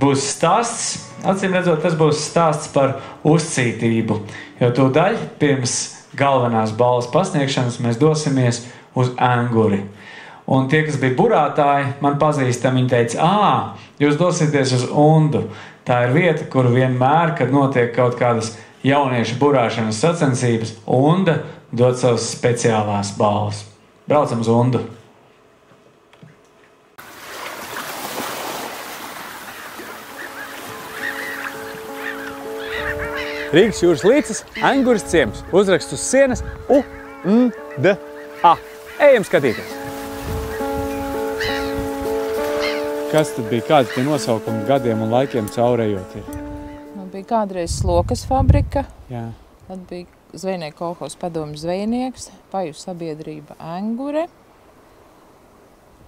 A: būs stāsts, acīm redzot, tas būs stāsts par uzcītību, jo tūdaļ pirms galvenās balvas pasniegšanas mēs dosimies uz Anguri. Un tie, kas bija burātāji, man pazīstami, viņi teica, jūs dosieties uz Undu. Tā ir vieta, kur vienmēr, kad notiek kaut kādas jauniešu burāšanas sacensības, Unda dod savas speciālās balvas. Braucam uz Undu.
G: Rīgas jūras līcis, Anguras ciems, uzraksts uz sienas U-N-D-A. Ejam skatīties! Kas tad bija, kādi tie nosaukumi gadiem un laikiem caurējot ir?
H: Bija kādreiz slokas fabrika,
G: Jā.
H: tad bija zvejnieku kolhozs padomju zvejnieks, paju sabiedrība Angure,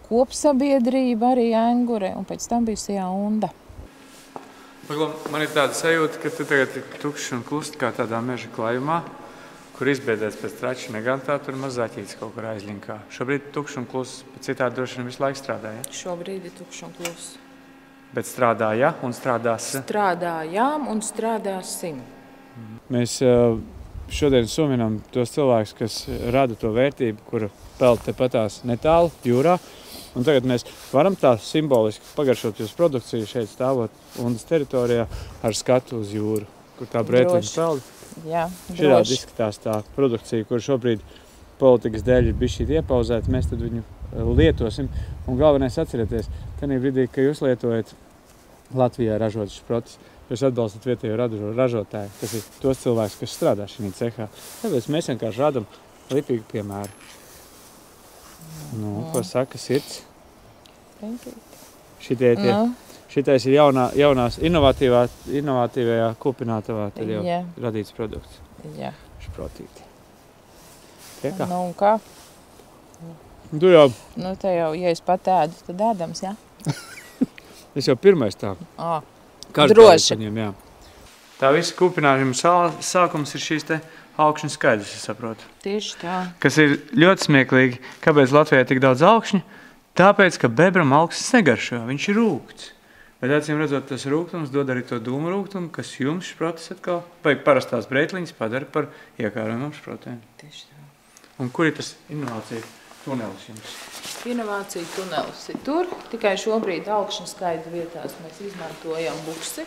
H: kopsabiedrība arī Angure, un pēc tam bija Sijā Unda.
A: Man ir tāda sajūta, ka tu tagad ir tukšs un klust kā tādā meža klājumā, kur izbiedēts pēc trača negantā, tur maz zaķīts kaut kur aizlinkā. Šobrīd tukšs un kluss, bet citādi droši vien visu laiku strādāja.
H: Šobrīd ir tukšs un kluss.
A: Bet strādāja un strādās?
H: Strādājām un strādāsim.
G: Mēs šodien suminam tos cilvēkus, kas rada to vērtību, kura peld tepatās netālu jūrā. Un tagad mēs varam tā simboliski pagaršot jūsu produkciju šeit stāvot Undas teritorijā ar skatu uz jūru, kur tā brētliņa peld.
H: Jā,
G: Šādi izskatās tā produkcija, kur šobrīd politikas dēļ ir bišķīt iepauzēta, mēs tad viņu lietosim. Un galvenais atcerieties, tajā brīdī, ka jūs lietojat Latvijā ražotas šprotus, jūs atbalstat vietējo ražotāju, tas ir tos cilvēks, kas strādā šī cehā. Tāpēc mēs vienkārši radam lipīgu piemēru. Nu, ko saka sirds? Šitais ir jaunās inovatīvajā kupinātavā tad jau radīts produkts.
H: Jā.
G: Šprotīti. Tie kā?
H: Nu, un kā?
G: Tu jau...
H: Nu, te jau, ja es pat ēdu, tad ēdams, jā?
G: Es jau pirmais tā.
H: Droši.
G: Paņem, jā.
A: Tā visa kupināšana sākums ir šīs te augšņu skaidrs, es saprotu.
H: Tieši tā.
A: Kas ir ļoti smieklīgi. Kāpēc Latvijā tik daudz augšņu? Tāpēc, ka bebram augsts negaršo, viņš ir rūgts. Bet acīm redzot, tas rūgtums dod arī to dūmu rūgtumu, kas jums šprotas atkal, vai parastās brētliņas padara par iekārojumam šprotēm.
H: Tieši tā.
A: Un kur ir tas inovācija tunelis jums?
H: Inovācija tunelis ir tur, tikai šobrīd augšņu skaidu vietās mēs izmantojam buksi.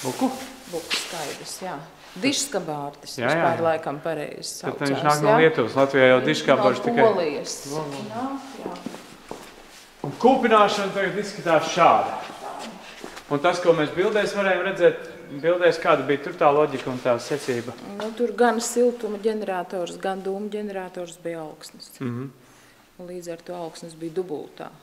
A: Buku?
H: Buku skaidrs, jā. Dišskabārtis, vispār laikam pareizi saucās.
A: Tad viņš nāk no Lietuvas, Latvijā jau dišskabārtis tikai...
H: No Polijas. Jā.
A: Un kūpināšana tagad izskatās šāda. Un tas, ko mēs bildēs varējām redzēt, bildēs kāda bija tur tā loģika un tā secība?
H: Nu, tur gan siltuma ģenerators, gan dūmu ģenerators bija augsnes. Un līdz ar to augsnes bija dubultā.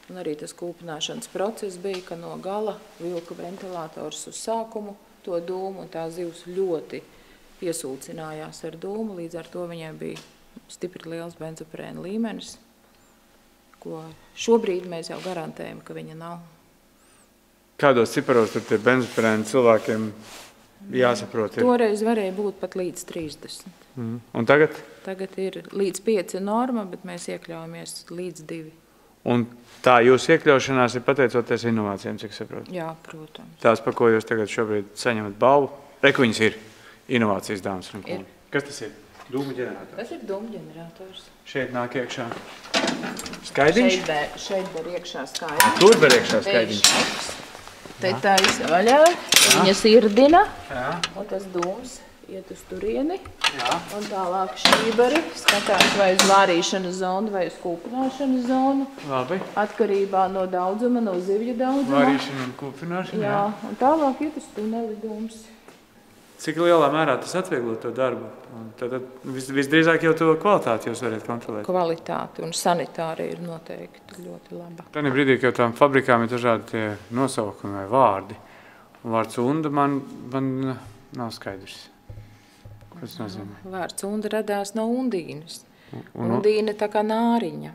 H: Un arī tas kūpināšanas process bija, ka no gala vilka ventilators uz sākumu to dūmu, un tā zivs ļoti iesūcinājās ar dūmu, līdz ar to viņai bija stipri liels benzoprēna līmenis, ko šobrīd mēs jau garantējam, ka viņa nav.
A: Kādos ciparos tur tie benzoprēni cilvēkiem jāsaprot?
H: Toreiz varēja būt pat līdz 30.
A: Un tagad?
H: Tagad ir līdz 5 norma, bet mēs iekļaujamies līdz 2.
A: Un tā jūsu iekļaušanās ir pateicoties inovācijām, cik saprotu?
H: Jā, protams.
A: Tās, par ko jūs tagad šobrīd saņemat balvu, reku viņas ir inovācijas dāmas un kungi. Kas tas ir? Dūmu ģenerators?
H: Tas ir dūmu ģenerators.
A: Šeit nāk iekšā skaidiņš?
H: Šeit var iekšā skaidiņš.
A: Tur var iekšā skaidiņš.
H: Te tā izvaļā, viņa sirdina, un tas dūms iet uz turieni, un tālāk šķībari skatās vai uz vārīšanas zonu vai uz kūpināšanas zonu.
A: Labi.
H: Atkarībā no daudzuma, no zivju daudzuma.
A: Vārīšana un kūpināšana.
H: Jā, un tālāk iet uz tuneli dūms.
A: Cik lielā mērā tas atvieglo to darbu? Tad visdrīzāk jau to kvalitāti jūs varat kontrolēt.
H: Kvalitāti un sanitāri ir noteikti ļoti laba.
A: Tādā brīdī, ka tām fabrikām ir dažādi tie nosaukumi vai vārdi. Un vārds Unda man nav skaidrs. Ko tas nozīmē?
H: Vārds Unda radās no Undīnas. Undīna tā kā nāriņa.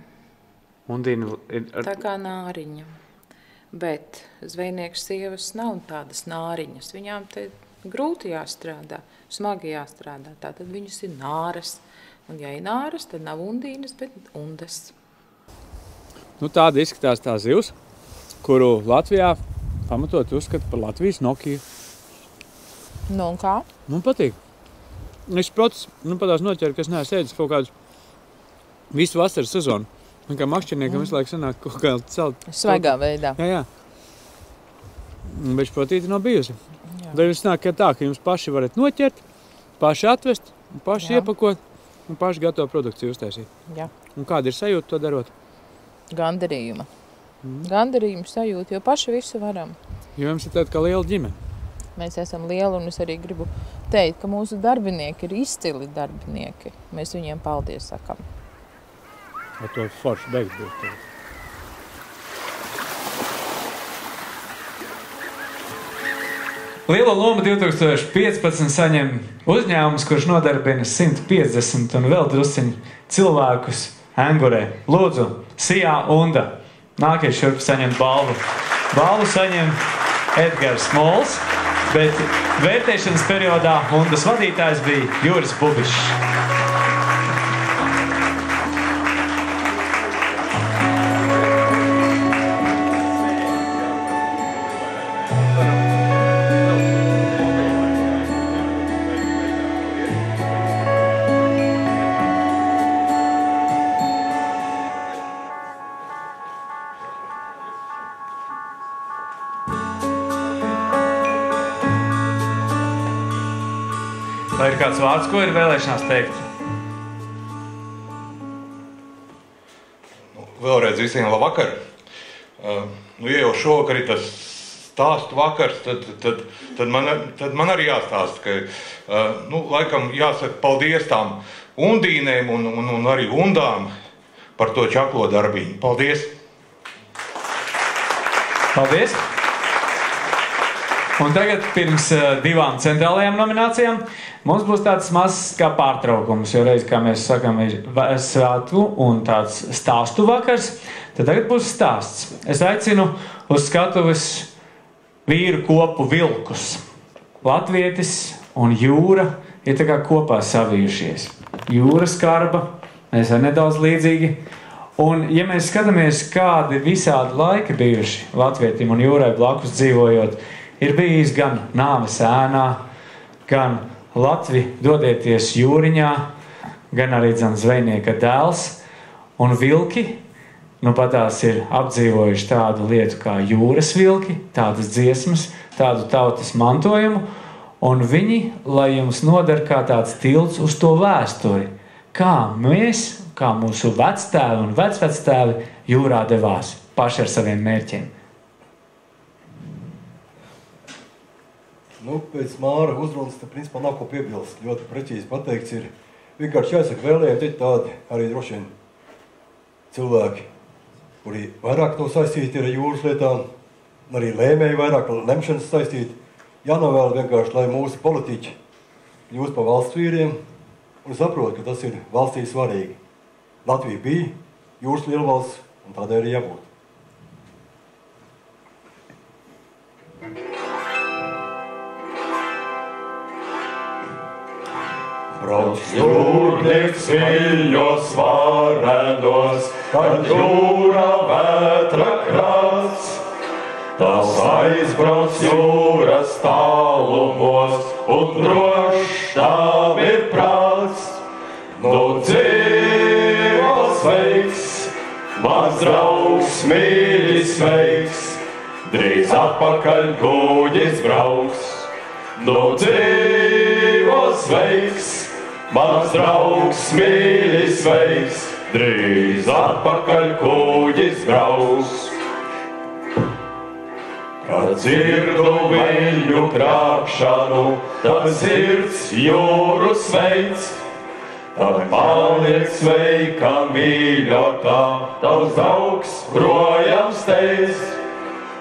A: Undīna ir...
H: Tā kā nāriņa. Bet zvejnieks sievas nav tādas nāriņas. Viņām te grūti jāstrādā, smagi jāstrādā. Tātad viņas ir nāras. Un ja ir nāras, tad nav Undīnas, bet Undas.
G: Nu, tāda izskatās tā zivs, kuru Latvijā pamatot uzskata par Latvijas Nokia.
H: Nu, un kā?
G: Man patīk. Es pats, patās noķeru, kas neesmu ēdis kaut kādus visu vasaras sezonu. Un kā makšķerniekam visu laiku sanāk kaut kā celt.
H: Svaigā veidā.
G: Jā. Bet špotīti nav bijusi. Tad jums nāk tā, ka jums paši varat noķert, paši atvest, paši iepakot un paši gatavu produkciju uztaisīt.
H: Jā.
G: Un kāda ir sajūta to darot?
H: Gandarījuma. Gandarījuma sajūta, jo paši visu varam.
G: Jo jums ir tāda kā liela ģimene.
H: Mēs esam lieli, un es arī gribu teikt, ka mūsu darbinieki ir izcili darbinieki. Mēs viņiem paldies sakam.
G: Ar to forši beigt būtu.
A: Lielo lomu 2015 saņem uzņēmums, kurš nodarbina 150 un vēl drusciņu cilvēkus Angurē. Lūdzu, Sijā Unda. Nākies šurp saņemt balvu. Balvu saņem Edgars Mols, bet vērtēšanas periodā Undas vadītājs bija Juris Bubišs. Vai ir kāds vārds, ko ir vēlēšanās teikt?
B: Vēlreiz visiem labvakar. Ja jau šovakar ir tas stāstu vakars, tad man arī jāstāst, ka laikam jāsaka paldies tām undīnēm un arī undām par to čaklo darbiņu. Paldies!
A: Paldies! Un tagad pirms divām centrālajām nominācijām mums būs tāds mazs kā pārtraukums, jo reiz, kā mēs sakam, ir svētku un tāds stāstu vakars, tad tagad būs stāsts. Es aicinu uz skatuves vīru kopu vilkus. Latvietis un jūra ir tā kā kopā savijušies. Jūra skarba, mēs arī nedaudz līdzīgi. Un, ja mēs skatāmies, kādi visādi laiki bijuši latvietim un jūrai blakus dzīvojot, ir bijis gan nāves ēnā, gan Latvi dodieties jūriņā, gan arī zvejnieka dēls. Un vilki, patās ir apdzīvojuši tādu lietu kā jūras vilki, tādas dziesmas, tādu tautas mantojumu, un viņi, lai jums noder kā tāds tilts uz to vēsturi, kā mēs, kā mūsu vectēvi un vecvectēvi jūrā devās paši ar saviem mērķiem.
I: Pēc Māra uzrunas, principā nav ko piebilst. Ļoti precīzi pateikts ir. Vienkārši jāsaka vēlējumi, te tādi arī droši vien cilvēki, kuri vairāk to saistīti ar jūras lietām, arī lēmēji vairāk lemšanas saistīti. Jānovēl vienkārši, lai mūsu politiķi kļūst par valsts vīriem un saprot, ka tas ir valstī svarīgi. Latvija bija jūras lielvalsts un tādēļ arī jābūt.
J: Brauc jūrnieks viļņos varenos, kad jūra vētra krāts. Tas aizbrauc jūras tālumos un drošs tam ir prāts. Dzīvo sveiks, mans draugs mīļi sveiks, drīz atpakaļ kuģis brauks. Dzīvo sveiks, mans draugs mīļi sveiks, drīz atpakaļ kuģis brauks. Kad dzirdu viļņu krāpšanu, tad sirds jūru sveic. Tad paliek sveika mīļotā, tavs draugs projām steidz.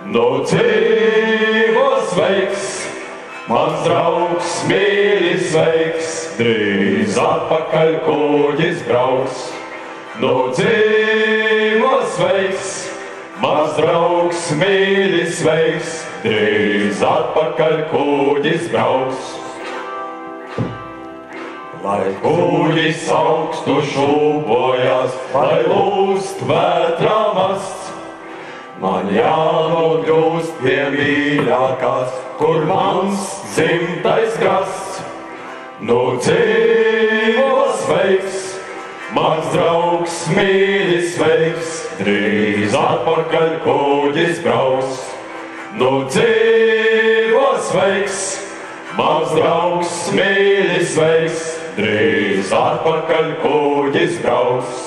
J: Dzīvo sveiks, mans draugs mīļi sveiks, drīz atpakaļ kuģis brauks. Dzīvo sveiks, mans draugs mīļi sveiks, drīz atpakaļ kuģis brauks. Lai kuģis augstu šūpojas, lai lūst vētrā masts, Man jānokļūst pie mīļākās, kur mans dzimtais krasts. Nu dzīvo sveiks, mans draugs mīļi sveiks, drīz atpakaļ kuģis brauks. Nu dzīvo sveiks, mans draugs mīļi sveiks, drīz atpakaļ kuģis brauks.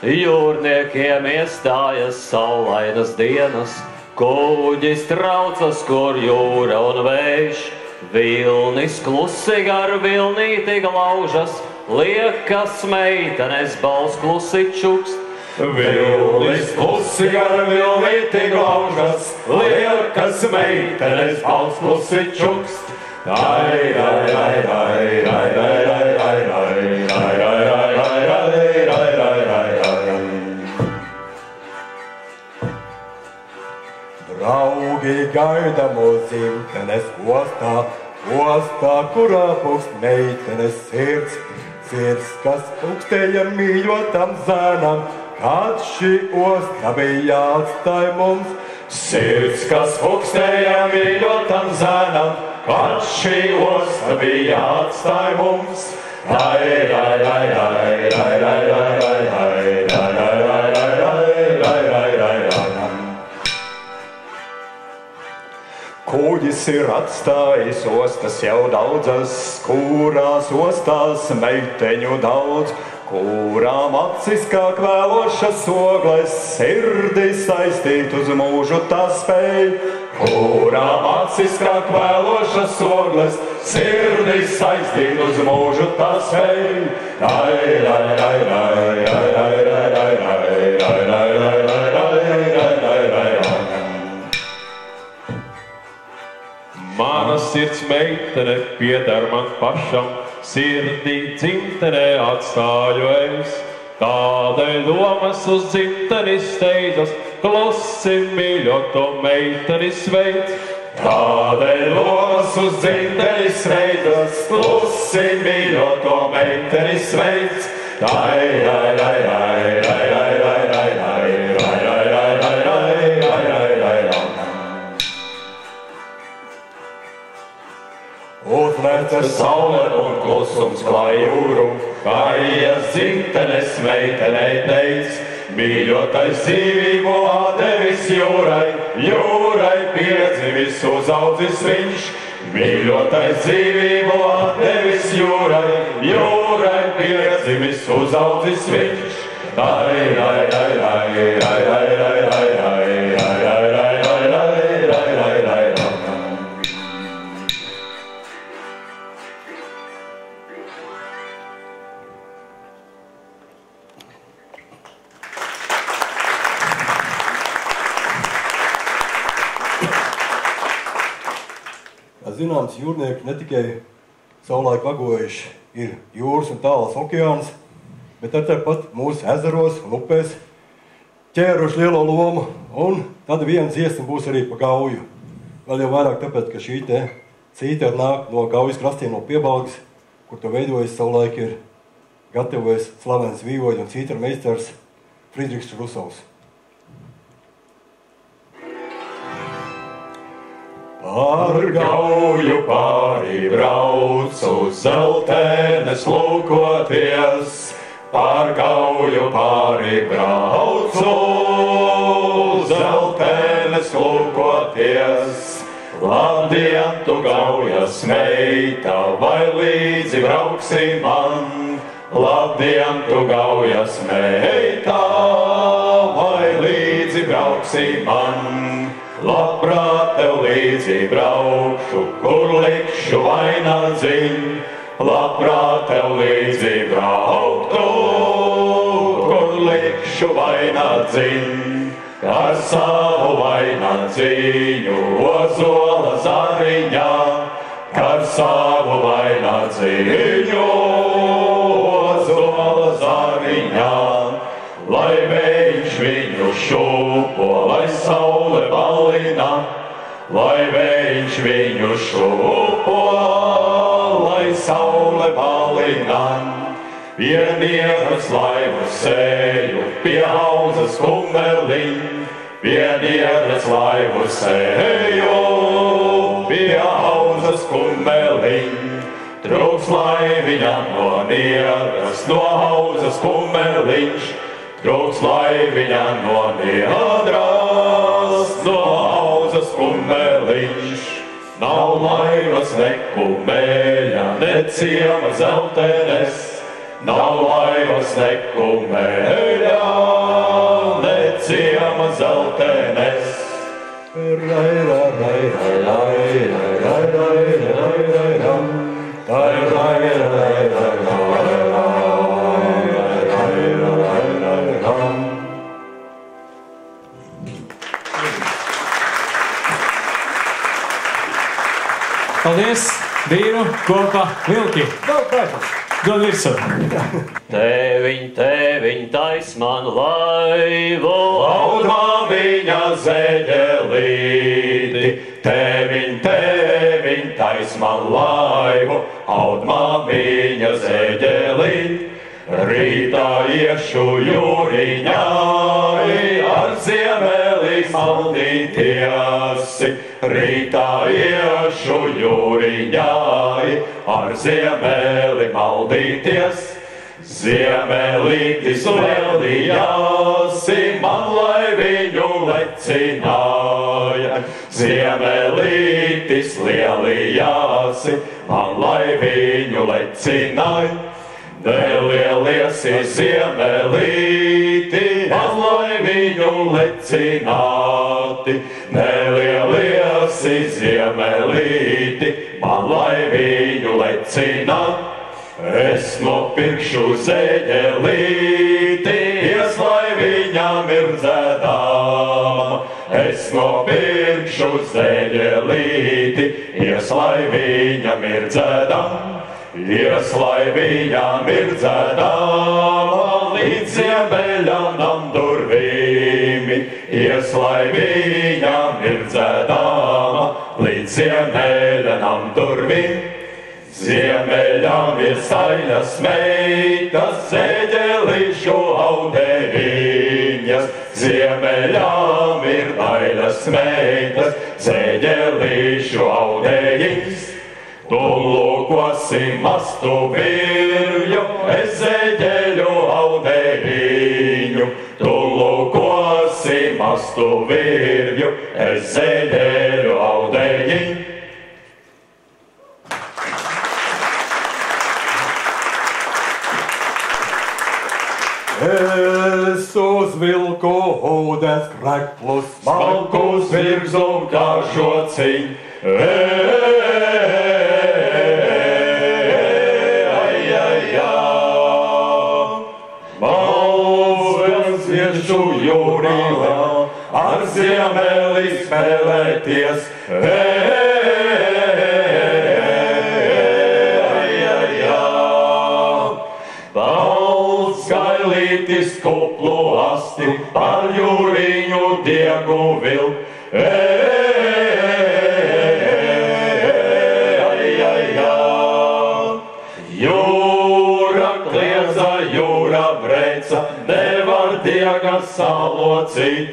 K: Jūrniekiem iestājas saulainas dienas, kuģis traucas, kur jūra un vējš. Vilnis klusi gar vilnīti glaužas, liekas meitenes balss klusi čukst.
J: Vilnis klusi gar vilnīti glaužas, liekas meitenes balss klusi čukst. Ai, ai, ai, ai, ai, ai, ai, ai, ai, ai,
I: Draugi gaida mūs dzimtenes ostā, ostā, kurā pukst meitenes sirds. Sirds, kas pukstēja mīļotam zēnam, kad šī osta bija jāatstāj mums.
J: Sirds, kas pukstēja mīļotam zēnam, kad šī osta bija jāatstāj mums. Ai, ai, ai, ai, ai, ai, ai, ai, ai, ai, ai, Kuģis ir atstājis ostas jau daudzas, kurās ostās meiteņu daudz, kurām acis kā kvēlošas ogles, sirdī saistīt uz mūžu tā spēj. Kurām acis kā kvēlošas ogles, sirdī saistīt uz mūžu tā spēj. Ai, ai, ai, ai, ai, ai, ai, ai, ai, ai, ai,
L: Mana sirds meitene pieder man pašam, sirdī dzimtenē atstāju es. Tādēļ domas uz dzimteni steidzas, klusi mīļoto meiteni sveic.
J: Tādēļ domas uz dzimteni steidzas, klusi mīļoto meiteni sveic. Ai, ai, ai, ai, ai, ai, ai, ai, ai, ai, ai, ai, ai, ai, ai, ai.
I: Uzlēca
J: saule un klusums klāj jūru, kājas dzimtenes meitenei teic. Mīļotais dzīvību atdevis jūrai, jūrai piedzimis uzaudzis viņš. Mīļotais dzīvību atdevis jūrai, jūrai piedzimis uzaudzis viņš. Ai, ai, ai, ai, ai, ai, ai, ai, ai, ai, ai, ai, ai,
I: Zināms, jūrnieki ne tikai savulaik vagojuši ir jūras un tāls okeāns, bet arī tāpat mūsu ezeros un upēs ķēruši lielo lomu, un tad viena dziesma būs arī pa Gauju. Vēl jau vairāk tāpēc, ka šī te cīte nāk no Gaujas krastiem, no Piebalgas, kur to veidojis savulaik ir gatavojis slavens vīvoļu un cītaru meistars Friedrichs Rusovs.
J: Par Gauju pāri braucu, zeltēnes lūkoties, par Gauju pāri braucu, zeltēnes lūkoties. Labdien, tu Gaujas meita, vai līdzi brauksi man? Labdien, tu Gaujas meita, vai līdzi brauksi man? Labprāt tev līdzi braukšu, kur likšu vainadziņ. Labprāt tev līdzi brauktu, kur likšu vainadziņ. Ar savu vainadziņu ozola zariņā, ar savu vainadziņu ozola zariņā. šūpo, lai saule balina, lai viņš viņu šūpo, lai saule balina. Vienieras laivu sēju pie auzas kumeliņ, vienieras laivu sēju pie auzas kumeliņ. Trūks laiviņam no nieras, no auzas kumeliņš, trūks laiviņam no nieras, no auzas kumeliņš. Nav laivas ne kumeļa, ne ciema zeltenes, nav laivas ne kumeļa, ne ciema zeltenes.
A: Paldies, vīru, kopā, vilki. Dod virsū.
K: Tēviņ, tais man laivu,
J: audmā viņa zeģelīti. Tēviņ, tais man laivu, audmā viņa zeģelīti. Rītā iešu jūriņai, ar ziemeli maldītiesi. Rītā iešu jūriņai, ar ziemeli maldīties. Ziemelītis lielījāsi, man laiviņu lecināja. Ziemelītis lielījāsi, man laiviņu lecināja. Nelieliesi ziemelīti, man laiviņu lecināti. Nelieliesi ziemelīti, man laiviņu lecināti. Es nopirkšu zeģelīti, ieslaiviņā mirdzēdama. Es nopirkšu zeģelīti, ieslaiviņā mirdzēdama. Ieslaiviņā mirdzēdama, līdz ziemeļanam durvīm. Ieslaiviņā mirdzēdama, līdz ziemeļanam durvīm. Ziemeļām ir sainas meitas, zeģelīšu audēviņas. Ziemeļām ir daiļas meitas, zeģelīšu audējiņas. Tu lūkosi mastu virvju, es zeģeļu audēviņu. Tu lūkosi mastu virvju, es zeģeļu audējiņu. Es uzvilku ūdens kreklus, smalkus virzum kā žociņ. Malvens iešu jūrīlā, ar ziemeli spēlēties. Skailītis kuplu asti, par jūriņu diegu vilk. Jūra kliedza, jūra breica, nevar diega salocīt.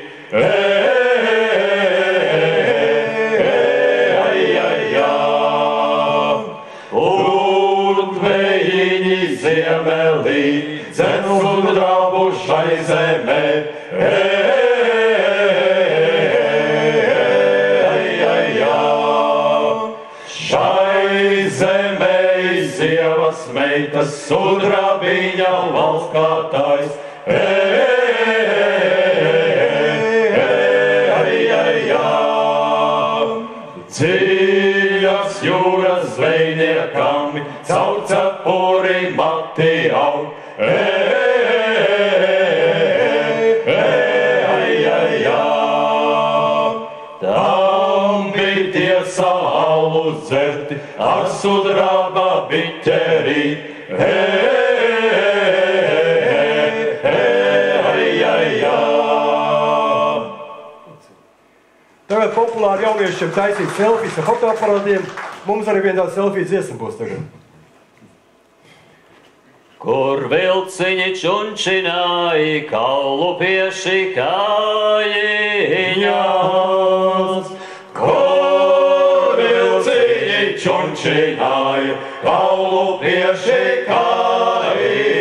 J: Un dvejiņi ziemelī, dzen sudrabu šai zemē. Šai zemē zievas meitas, sudrabiņa valskātais. Dziļas jūras zvejniekam, caur cepuri mati aug. Tam bija tiesa alu dzerti, ar sudraba biķerī.
I: tagad populāri jauniešiem taisīt selfijas ar fotoaparātiem. Mums arī vien tāds selfijas dziesma būs tagad.
K: Kur vilciņi čunčināja, kaulu pieši kājiņās.
J: Kur vilciņi čunčināja, kaulu pieši kājiņās.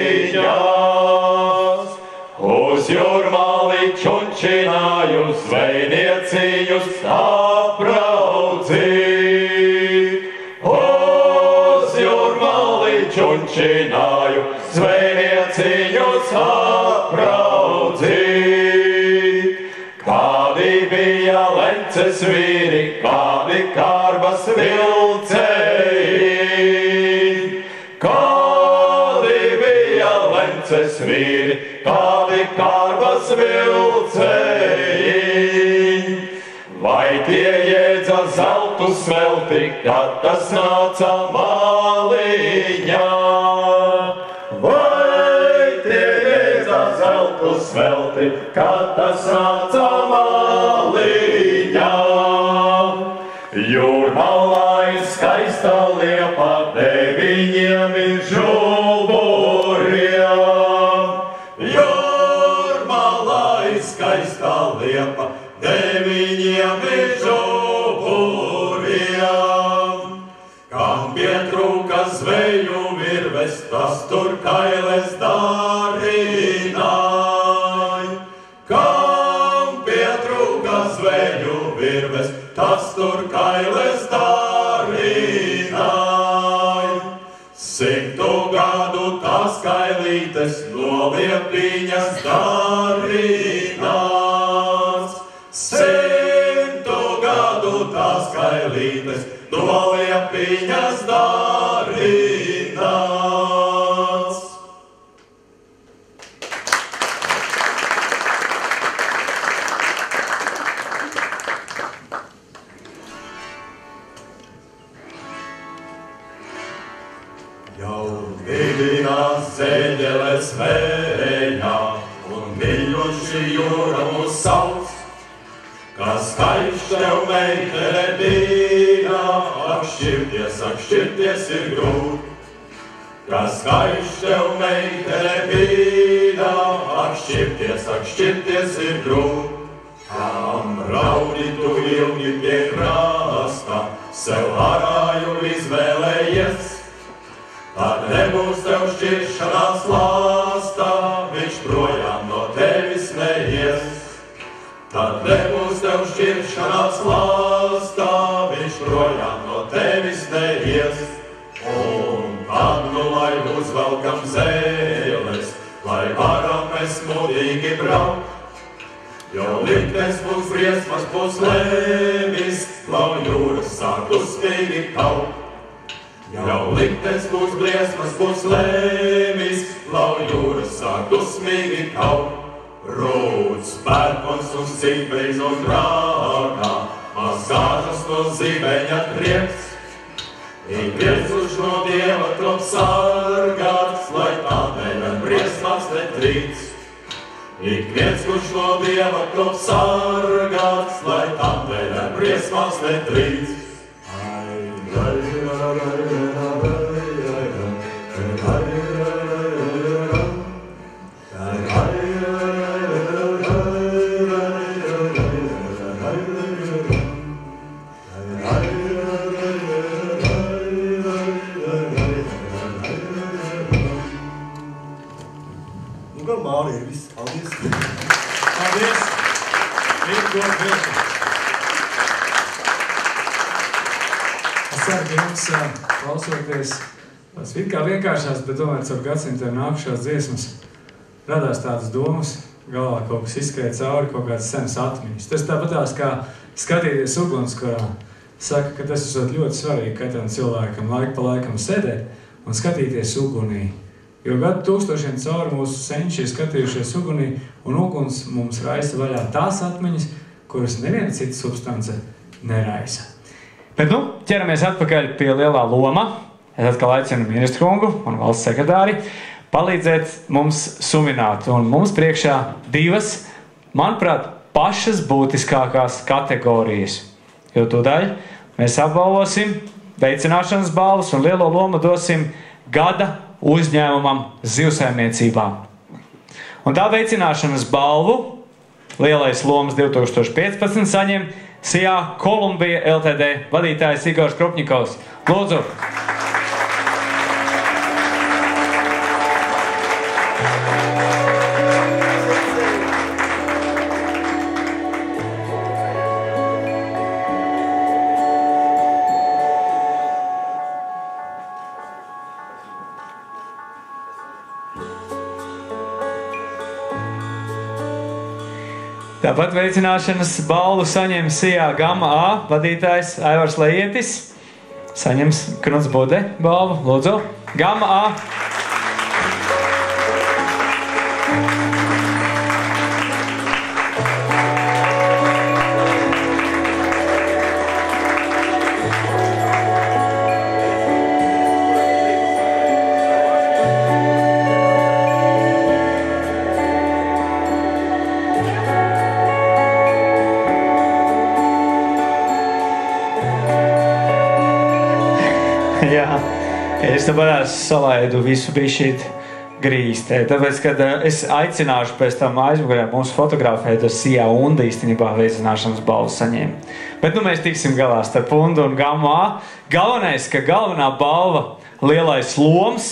J: Uz jūrmāli čunčināju, zvejnieciņus apraudzīt. Uz jūrmāli čunčināju, zvejnieciņus apraudzīt. Kādi bija lences vīri, kādi kārbas vilcēji. Kādi bija lences vīri, kādi kārbas vilcēji. Vai tie jēdza zeltu smelti, kad tas nāca māliņā? Vai tie jēdza zeltu smelti, kad tas nāca māliņā? Jūrmalā ir skaista liepa, deviņiem ir žulburiem. Jūrmalā ir skaista liepa, deviņiem ir žulburiem. Kam pietrūka zveju virves, tas tur kailes darināj. Kam pietrūka zveju virves, tas tur kailes darināj. 100 gadu tās kailītes no Liepiņas darinās. 100 gadu tās kailītes no Liepiņas darinās. Jau vidinās zeļeles vējā un mīļoši jūra mūs sauc. Kas skaišs tev meitene bija, ak šķirties ir grūt. Kas skaišs tev meitene bija, ak šķirties ir grūt. Kam raudi tu ilgi pie krasta, sev arāju izvēlējies. Tad nebūs tev šķiršanās lāsta, viņš projām no tevis neies. Tad nebūs tev šķiršanās lāsta, viņš projām no tevis neies. Un tad nu lai uzvelkam zēles, lai varam mēs smudīgi braukt. Jo liktenis būs briesmas, būs lēmis, lau jūras sāk dusmīgi kaut. Jau liktenis būs briesmas, būs lēmis, lau jūras sāk dusmīgi kaut. Rūts, pērkons un zībeļs un rākā, mazāžas no zībeņa prieks. Ik viens uz no Dieva top sargāts, lai tādēļ ar briesmās netrīc. Ik viens kurš no Dieva top sargāts, lai tādēļ ar briesmās netrīc.
I: Māri ir viss. Paldies!
M: Paldies! Es ceru, ka jums klausoties tās it kā vienkāršās, bet tomēr caur gadsimtiem nākušās dziesmas radās tādas domas, galvā kaut kas izskrēja cauri, kaut kādas senas atmiņas. Tas tāpatās kā skatīties ugunskurā. Saka, ka tas ir ļoti svarīgi katram cilvēkam laiku pa laikam sēdēt un skatīties ugunī. Jo gadu tūkstošiem cauri mūsu senči ir skatījušies ugunī, un uguns mums raisa vaļā tās atmiņas, kuras neviena cita substance neraisa.
A: Bet ķeramies atpakaļ pie lielā loma. Es atkal aicinu ministru kungu un valsts sekretāri palīdzēt mums sumināt. Un mums priekšā divas, manuprāt, pašas būtiskākās kategorijas, jo tūdaļ mēs apbalvosim veicināšanas balvas un lielo lomu dosim gada uzņēmumam zivsaimniecībā. Un tā veicināšanas balvu lielais lomas 2015 saņem SIA Kolumbija LTD vadītājs Igors Krupņikovs. Lūdzu! Tāpat veicināšanas balvu saņem SIA Gamma A vadītājs Aivars Lejietis. Saņems Knuts Bude balvu. Lūdzu, Gamma A. Jā, es tāpēc salaidu visu bišķīt grīstē, tāpēc, kad es aicināšu pēc tam aizmugurē mūsu fotografēt uz SIA Unda īstenībā veicināšanas balvu saņēma. Bet nu mēs tiksim galā starp Undu un Gamma A. Galvenais, ka galvenā balva lielais loms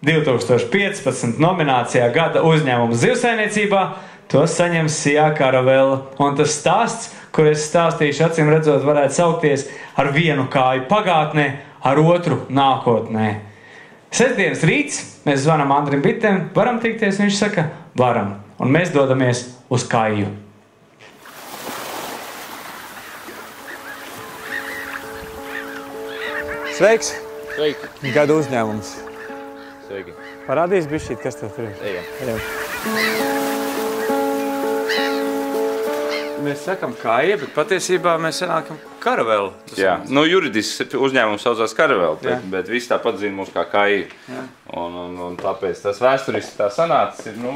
A: 2015 nominācijā gada uzņēmuma zivsaimniecībā to saņem SIA Karavela. Un tas stāsts, kur es stāstīšu, acīm redzot, varētu saukties ar vienu kāju pagātnē, ar otru nākotnē. Sestdienas rīts, mēs zvanam Andrim Bitem, varam tikties, viņš saka, varam. Un mēs dodamies uz kāju.
G: Sveiks!
N: Sveiki!
G: Gada uzņēmums.
N: Sveiki!
G: Parādīs bišķīt, kas tev tur ir?
N: Ejam.
G: Mēs sakam kāja, bet patiesībā mēs sanākam Karavela.
N: Jā, nu juridiski uzņēmums saucās Karavela, bet visi tāpat zina mūs kā kāja. Un tāpēc tas vēsturiski tā sanācis ir, nu,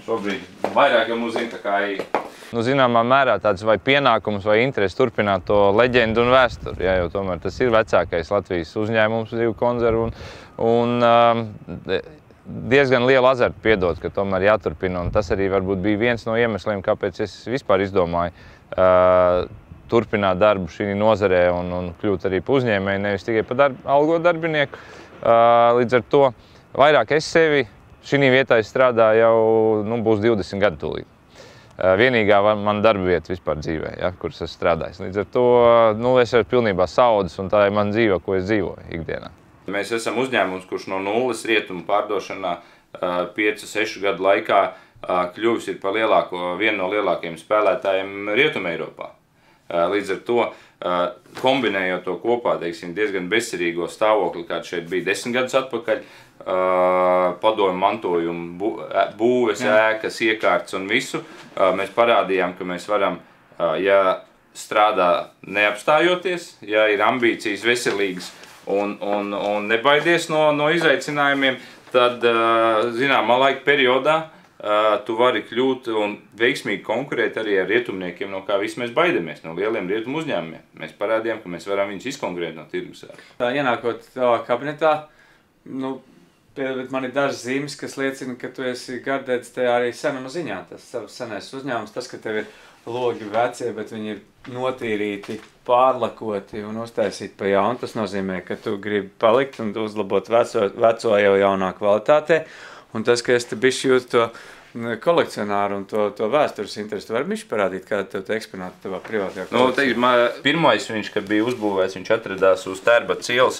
N: šobrīd vairāk jau mūs zina kā kāja. Nu, zināmā mērā tāds vai pienākums vai interesi turpināt to leģendu un vēsturi, jā, jo tomēr tas ir vecākais Latvijas uzņēmums zivu konzervu un diezgan lielu azartu piedot, ka tomēr jāturpina, un tas arī varbūt bija viens no iemesliem, kāpēc es vispār izdomāju turpināt darbu šī nozarē un kļūt arī par uzņēmēju, nevis tikai par algo darbinieku. Līdz ar to vairāk es sevi šī vietā strādāju jau, būs 20 gadu tūlīt. Vienīgā man darba vieta vispār dzīvē, ja, kuras es strādāju. Līdz ar to es esmu pilnībā saudzis, un tā ir man dzīve, ko es dzīvoju ikdienā. Mēs esam uzņēmums, kurš no nulles rietumu pārdošanā 5-6 gadu laikā kļuvis ir par vienu no lielākajiem spēlētājiem Rietumē Eiropā. Līdz ar to, kombinējot to kopā, teiksim, diezgan bezcerīgo stāvokli, kāds šeit bija 10 gadus atpakaļ, padomju mantojumu, būves, ēkas, iekārtas un visu, mēs parādījām, ka mēs varam, ja strādā neapstājoties, ja ir ambīcijas veselīgas un nebaidies no izaicinājumiem, tad, zināmā laika periodā, tu vari kļūt un veiksmīgi konkurēt arī ar rietumniekiem, no kā visi mēs baidamies, no lieliem rietumu uzņēmumiem. Mēs parādījām, ka mēs varam viņus izkonkurēt no tirgus.
G: Tā ienākot tavā kabinetā, man ir dažas zīmes, kas liecina, ka tu esi gardēts tajā arī senuma ziņā. Tas savs senais uzņēmums, tas, ka tev ir logi vecie, bet viņi ir notīrīti, pārlakoti un uztaisīti pa jaunu. Tas nozīmē, ka tu gribi palikt un uzlabot veco jau jaunā kvalitātē. Un tas, ka es te bišķi jūtu to kolekcionāru un to vēstures interesi, tu vari bišķi parādīt, kāda tev te eksponāta tavā privātajā kolekcijā?
N: Pirmais viņš, kad bija uzbūvēts, viņš atradās uz Tērbats ielas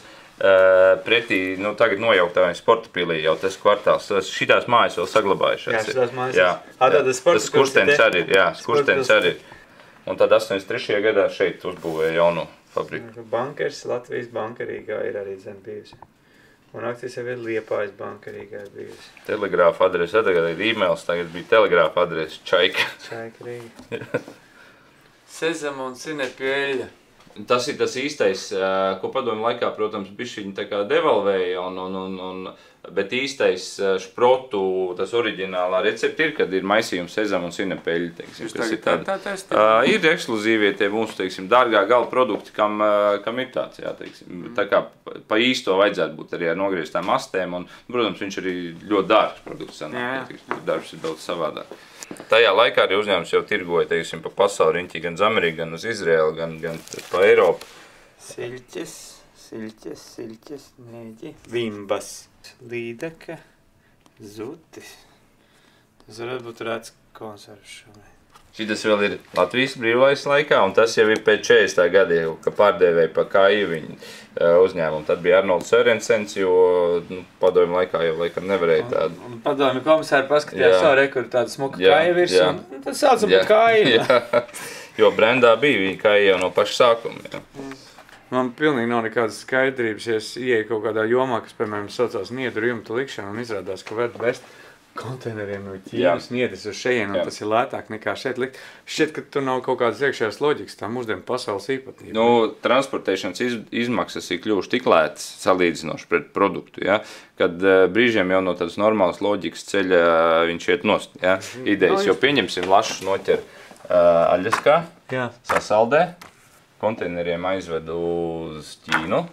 N: pretī, tagad nojauktājiem sporta pilī jau tas kvartāls. Šitās mājas vēl saglabājušās.
G: Jā, šitās mājas.
N: Jā, tas skurstenis arī ir, jā, skurstenis arī ir. Un tad 83. gadā šeit uzbūvēja jauno fabriku.
G: Bankers Latvijas bankarīgā ir arī zem bijusi. Un akcijas jau ir Liepājas bankarīgā ir bijusi.
N: Telegrāfa adrese, tagad ir e-mails, tagad bija telegrāfa adrese Čaika.
G: Čaika Rīga. Sezama un sinepju eļļa.
N: Tas ir tas īstais, ko padomju laikā, protams, bišķiņi tā kā devalvēja, bet īstais šprotu, tas oriģinālā recepti ir, kad ir maisījums sezama un sinepeļi, teiksim, kas ir tādi. Ir ekskluzīvie tie mūsu, teiksim, dārgā gala produkti, kam ir tāds, jā, teiksim. Tā kā pa īsto vajadzētu būt arī ar nogrieztām astēm, un, protams, viņš arī ļoti dārgs produkts sanāk, teiksim, darbs ir daudz savādāk. Tajā laikā arī uzņēmums jau tirgoja, teiksim, pa pasauli riņķi, gan uz Ameriku, gan uz Izraelu, gan pa Eiropu.
G: Siļķes, nēģi, vimbas, līdeka, zutis. Tas varētu būt rēts konservs šomēr.
N: Šitas vēl ir Latvijas brīvlaiks laikā, un tas jau ir pēc 40. gadiem, ka pārdevēja pa KAI viņu uzņēmumu. Tad bija Arnolds Sørensens, jo padomju laikā jau laikam nevarēja tādu.
G: Un padomju komisāri paskatījās savu rekordu tādu smuku KAI virs, un tad saucam par KAI.
N: Jo brendā bija viņa KAI jau no paša sākuma. Jā.
G: Man pilnīgi nav nekādas skaidrības, ja es ieeju kaut kādā jomā, kas, piemēram, saucās niedru jumtu likšana, un izrādās, ka ved best konteineriem no Ķīnas niedris uz šeien, un tas ir lētāk nekā šeit likt. Šķiet, ka tur nav kaut kādas iekšējās loģikas, tā mūsdienu pasaules īpatība.
N: Transportēšanas izmaksas ir kļuvuši tik lētas salīdzinoši pret produktu, ja, kad brīžiem jau no tādas normālas loģikas ceļa viņš iet nost, ja, idejas, jo pieņemsim lašus noķer Aļaskā, sasaldē, konteineriem aizved uz Ķīnu,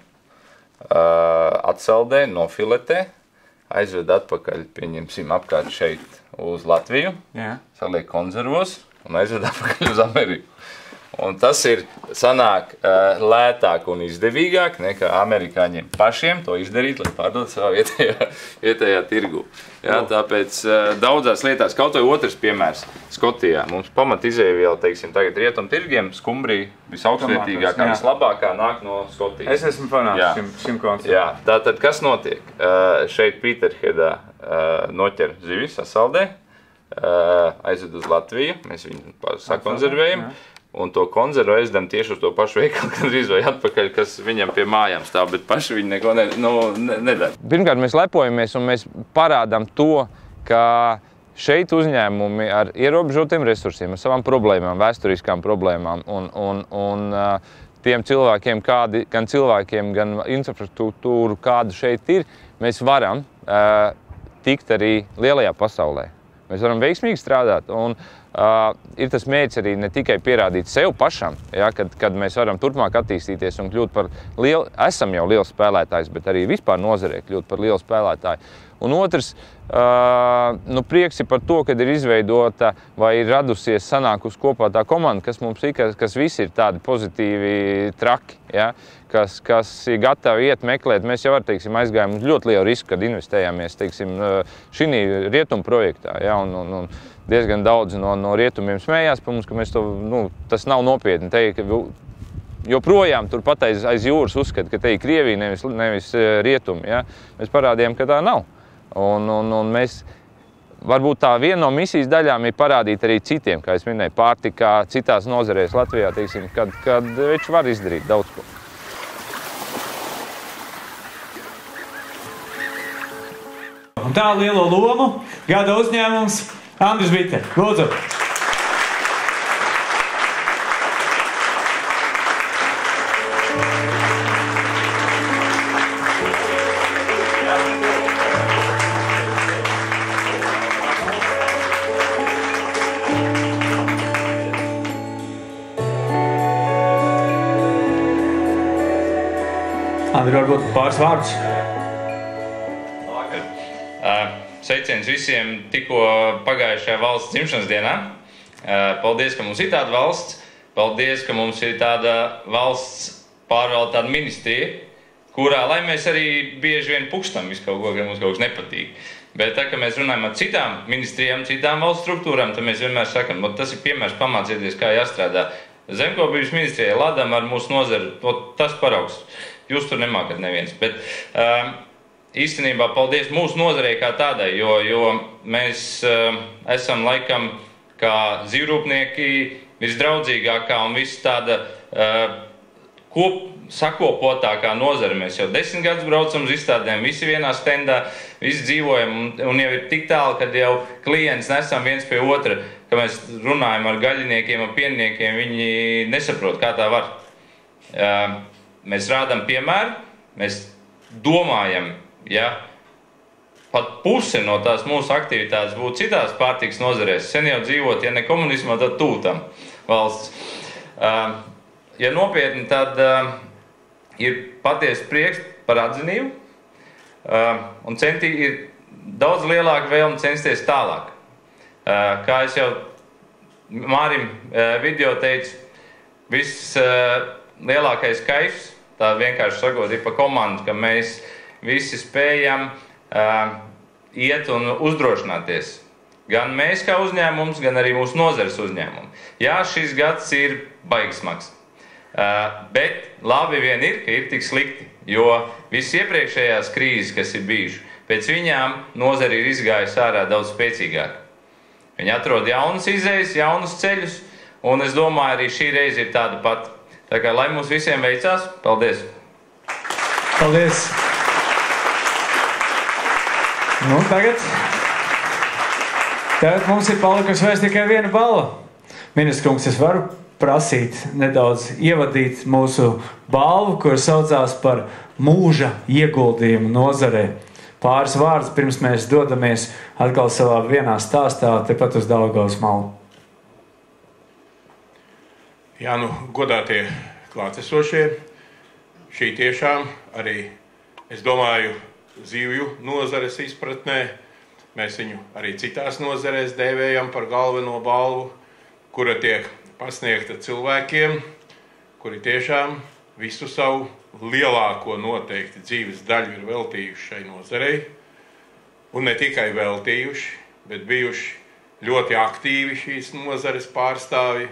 N: atsaldē, nofiletē, aizved atpakaļ, pieņemsim, apkārt šeit uz Latviju, saliek konzervos un aizved atpakaļ uz Ameriku. Un tas ir sanāk lētāk un izdevīgāk nekā amerikāņiem pašiem to izdarīt, lai pārdot savā vietējā tirgu. Jā, tāpēc daudzās lietās, kaut vai otrs piemērs Skotijā, mums pamat izēviela, teiksim, tagad rietumtirgiem, skumbrija visaugstvērtīgākā, vislabākā nāk no Skotijas.
G: Es esmu fanāts šim konceptam.
N: Jā, tātad kas notiek? Šeit Peterheadā noķer zivis, sasaldē, aizved uz Latviju, mēs viņu sakonzervējam. Un to konzervu aizdam tieši uz to pašu veikalu, kad drīz vai atpakaļ, kas viņam pie mājām stāv, bet paši viņi neko nedara. Pirmkārt, mēs lepojamies un mēs parādām to, ka šeit uzņēmumi ar ierobežotiem resursiem, ar savām problēmām, vēsturiskām problēmām un tiem cilvēkiem, gan cilvēkiem, gan infrastruktūru, kādu šeit ir, mēs varam tikt arī lielajā pasaulē. Mēs varam veiksmīgi strādāt, un ir tas mērķis arī ne tikai pierādīt sev pašam, ja, kad mēs varam turpmāk attīstīties un kļūt par lielu, esam jau liels spēlētājs, bet arī vispār nozarē kļūt par lielu spēlētāju. Un otrs, prieks ir par to, kad ir izveidota vai ir radusies sanākus kopā tā komanda, kas mums ir, kas visi ir tādi pozitīvi traki, ja, kas ir gatavi iet meklēt. Mēs jau aizgājām uz ļoti lielu risku, kad investējāmies, šī rietumu projektā, ja, un diezgan daudz no rietumiem smējās par mums, ka mēs to, tas nav nopietni teikt, ka joprojām turpat aiz jūras uzskata, ka te ir Krievija, nevis rietumi, ja. Mēs parādījām, ka tā nav. Un mēs, varbūt tā viena no misijas daļām ir parādīt arī citiem, kā es minēju, pārtikā, citās nozarēs Latvijā, teiksim, kad viņš var izdarīt daudz ko.
A: Un tā lielo lomu gada uzņēmums Andris Bite. Lūdzu! Andri, varbūt pāris vārdus.
N: Sveiciens visiem tikko pagājušajā valsts dzimšanas dienā. Paldies, ka mums ir tāda valsts. Paldies, ka mums ir tāda valsts pārvalda tāda ministrija, kurā, lai mēs arī bieži vien pukstam visu kaut ko, ka mums kaut kas nepatīk. Bet tā, ka mēs runājam ar citām ministrijām, citām valsts struktūrām, tad mēs vienmēr sakam, tas ir piemērs, pamācieties, kā jāstrādā. Zemkopības ministrijai ladam ar mūsu nozari, tas paraugs. Jūs tur nemākat neviens. Bet, īstenībā paldies mūsu nozarei kā tādai, jo mēs esam laikam kā zīvrūpnieki visdraudzīgākā un viss tāda sakopotākā nozara. Mēs jau 10 gadus braucam uz izstādēm, visi vienā stendā, visi dzīvojam un jau ir tik tālu, kad jau klients nesam viens pie otra, ka mēs runājam ar gaļiniekiem, ar pienniekiem, viņi nesaprot, kā tā var. mēs rādām piemēru, mēs domājam, ja pat puse no tās mūsu aktivitātes būtu citās pārtikas nozarēs, sen jau dzīvot, ja ne komunismā, tad tūtam valsts. Ja nopietni, tad ir patiesi prieks par atzinību, un ir daudz lielāka vēlme censties tālāk. Kā es jau Mārim video teicu, viss lielākais kaifs, tā vienkārši sakot, ir pa komandu, ka mēs visi spējam iet un uzdrošināties. Gan mēs kā uzņēmums, gan arī mūsu nozares uzņēmumi. Jā, šis gads ir baigi smags. Bet labi vien ir, ka ir tik slikti, jo visas iepriekšējās krīzes, kas ir bijuši, pēc viņām nozare ir izgājusi ārā daudz spēcīgāk. Viņi atrod jaunas izējas, jaunus ceļus, un es domāju, arī šī reize ir tāda pati. Tā kā, lai mums visiem veicās, paldies!
A: Paldies! Nu, tagad mums ir palikusi vairs tikai viena balva. Ministrs kungs, es varu prasīt nedaudz ievadīt mūsu balvu, kur saucās par mūža ieguldījumu nozarē. Pāris vārdus, pirms mēs dodamies atkal savā vienā stāstā, tepat uz Daugavas malu.
B: Jā, godātie klātesošie, šī tiešām arī, es domāju, zivju nozares izpratnē, mēs viņu arī citās nozarēs dēvējam par galveno balvu, kura tiek pasniegta cilvēkiem, kuri tiešām visu savu lielāko noteikti dzīves daļu ir veltījuši šai nozarei, un ne tikai veltījuši, bet bijuši ļoti aktīvi šīs nozares pārstāvi,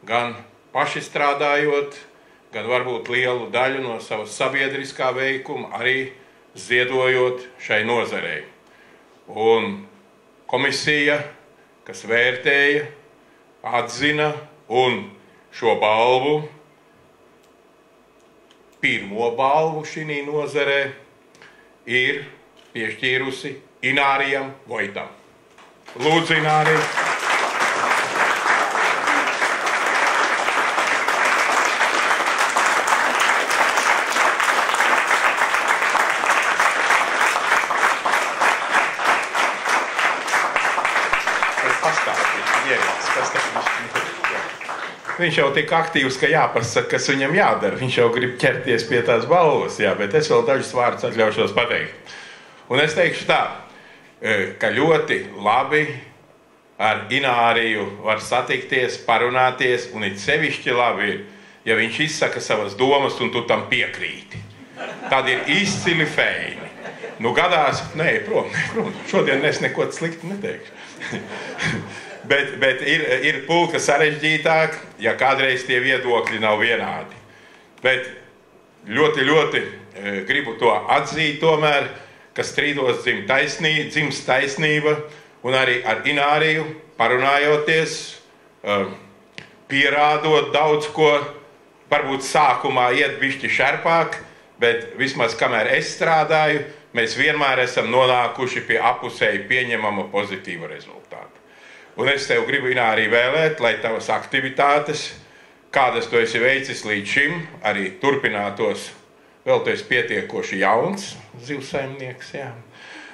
B: gan paši strādājot, gan varbūt lielu daļu no savas sabiedriskā veikuma arī ziedojot šai nozarei. Un komisija, kas vērtēja, atzina un šo balvu, pirmo balvu šī nozarē, ir piešķīrusi Inārijam Voitam. Lūdzu, Ināri! Viņš jau tik aktīvs, ka jāpasaka, kas viņam jādara. Viņš jau grib ķerties pie tās balvas, jā, bet es vēl dažus vārdus atļaušos pateikt. Un es teikšu tā, ka ļoti labi ar Ināriju var satikties, parunāties, un it sevišķi labi ir, ja viņš izsaka savas domas un tu tam piekrīti. Tad ir izcili feini. Nu gadās, nē, prom, šodien es neko slikti neteikšu. Bet ir pulka sarežģītāk, ja kādreiz tie viedokļi nav vienādi. Bet ļoti gribu to atzīt tomēr, ka strīdos dzimst taisnība, un arī ar Ināriju parunājoties, pierādot daudz ko, varbūt sākumā iet bišķi šerpāk, bet vismaz kamēr es strādāju, mēs vienmēr esam nonākuši pie apusēji pieņemama pozitīva rezultāta. Un es tev gribu, Ināri, vēlēt, lai tavas aktivitātes, kādas tu esi veicis līdz šim, arī turpinātos, vēl tu esi pietiekoši jauns zivsaimnieks, jā.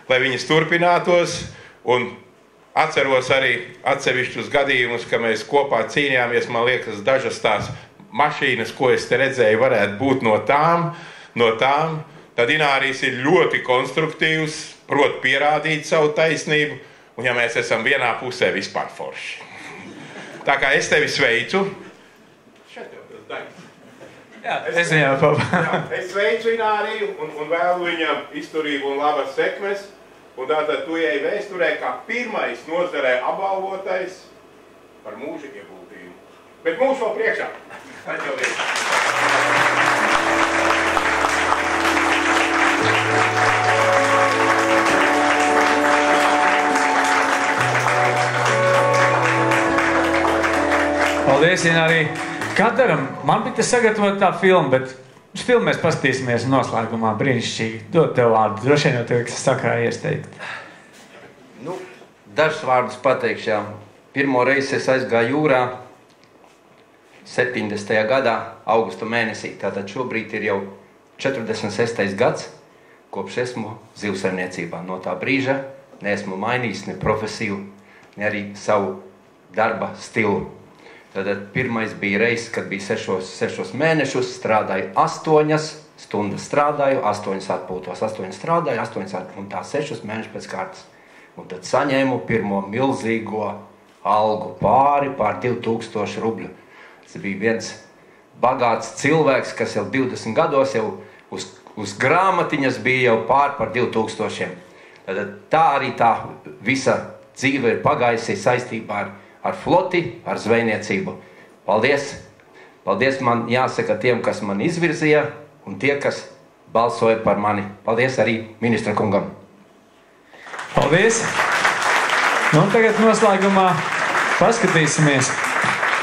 B: Lai viņas turpinātos, un atceros arī atsevišķus gadījumus, ka mēs kopā cīnījāmies, man liekas, dažas tās mašīnas, ko es te redzēju, varētu būt no tām, tad Inārijs ir ļoti konstruktīvs, prot pierādīt savu taisnību, un ja mēs esam vienā pusē, vispār forši. Tā kā es tevi sveicu. Šeit jau tas daļas.
A: Jā, es viņam papā.
B: Es sveicu Ināriju un vēlu viņam izturību un labas sekmes. Un tātad tu ej vēsturē kā pirmais nozarē apbalvotais par mūža ieguldījumu. Bet mūs vēl priekšā.
A: Paldies, Ināri. Katram, man bija te sagatavot tā filma, bet uz filmu mēs paskatīsimies noslēgumā brīnišķīgi. Dod tev vārdu, droši vien jau tev, kas sakarā iesteikt.
O: Nu, dažus vārdus pateikšu, jā. Pirmo reizi es aizgāju jūrā, 70. gadā, augusta mēnesī. Tātad šobrīd ir jau 46. gads, kopš esmu zivsaimniecībā. No tā brīža neesmu mainījis ne profesiju, ne arī savu darba stilu. Tātad pirmais bija reizes, kad bija 6 mēnešus, strādāju 8 stundas strādāju, 8 atpūtos, 8 strādāju, 8 atpūtos, un tā 6 mēnešus pēc kārtas. Un tad saņēmu pirmo milzīgo algu pār 2000 rubļu. Tas bija viens bagāts cilvēks, kas jau 20 gados jau uz grāmatiņas bija jau pār 2000. Tātad tā arī tā visa dzīve ir pagājusi saistībā ar floti, ar zvejniecību. Paldies! Paldies man jāsaka tiem, kas man izvirzīja, un tie, kas balsoja par mani. Paldies arī ministra kungam.
A: Paldies! Nu, tagad noslēgumā paskatīsimies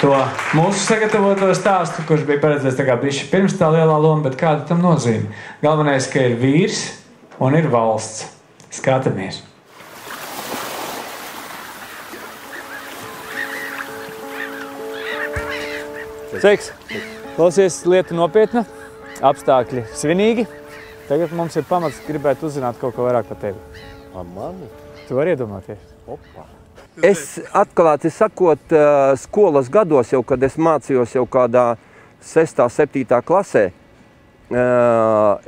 A: to mūsu sagatavoto stāstu, kurš bija paredzēts tā kā bišķi pirms tā lielā loma, bet kāda tam nozīme? Galvenais, ka ir vīrs un ir valsts. Skatāmies!
G: Sveiks! Klausies, lieta nopietna, apstākļi svinīgi. Tagad mums ir pamats gribēt uzzināt kaut ko vairāk par tevi.
P: Mani?
G: Tu vari iedomāties?
P: Opa! Es atklāti sakot, skolas gados, jau kad es mācījos jau kādā 6. 7. klasē,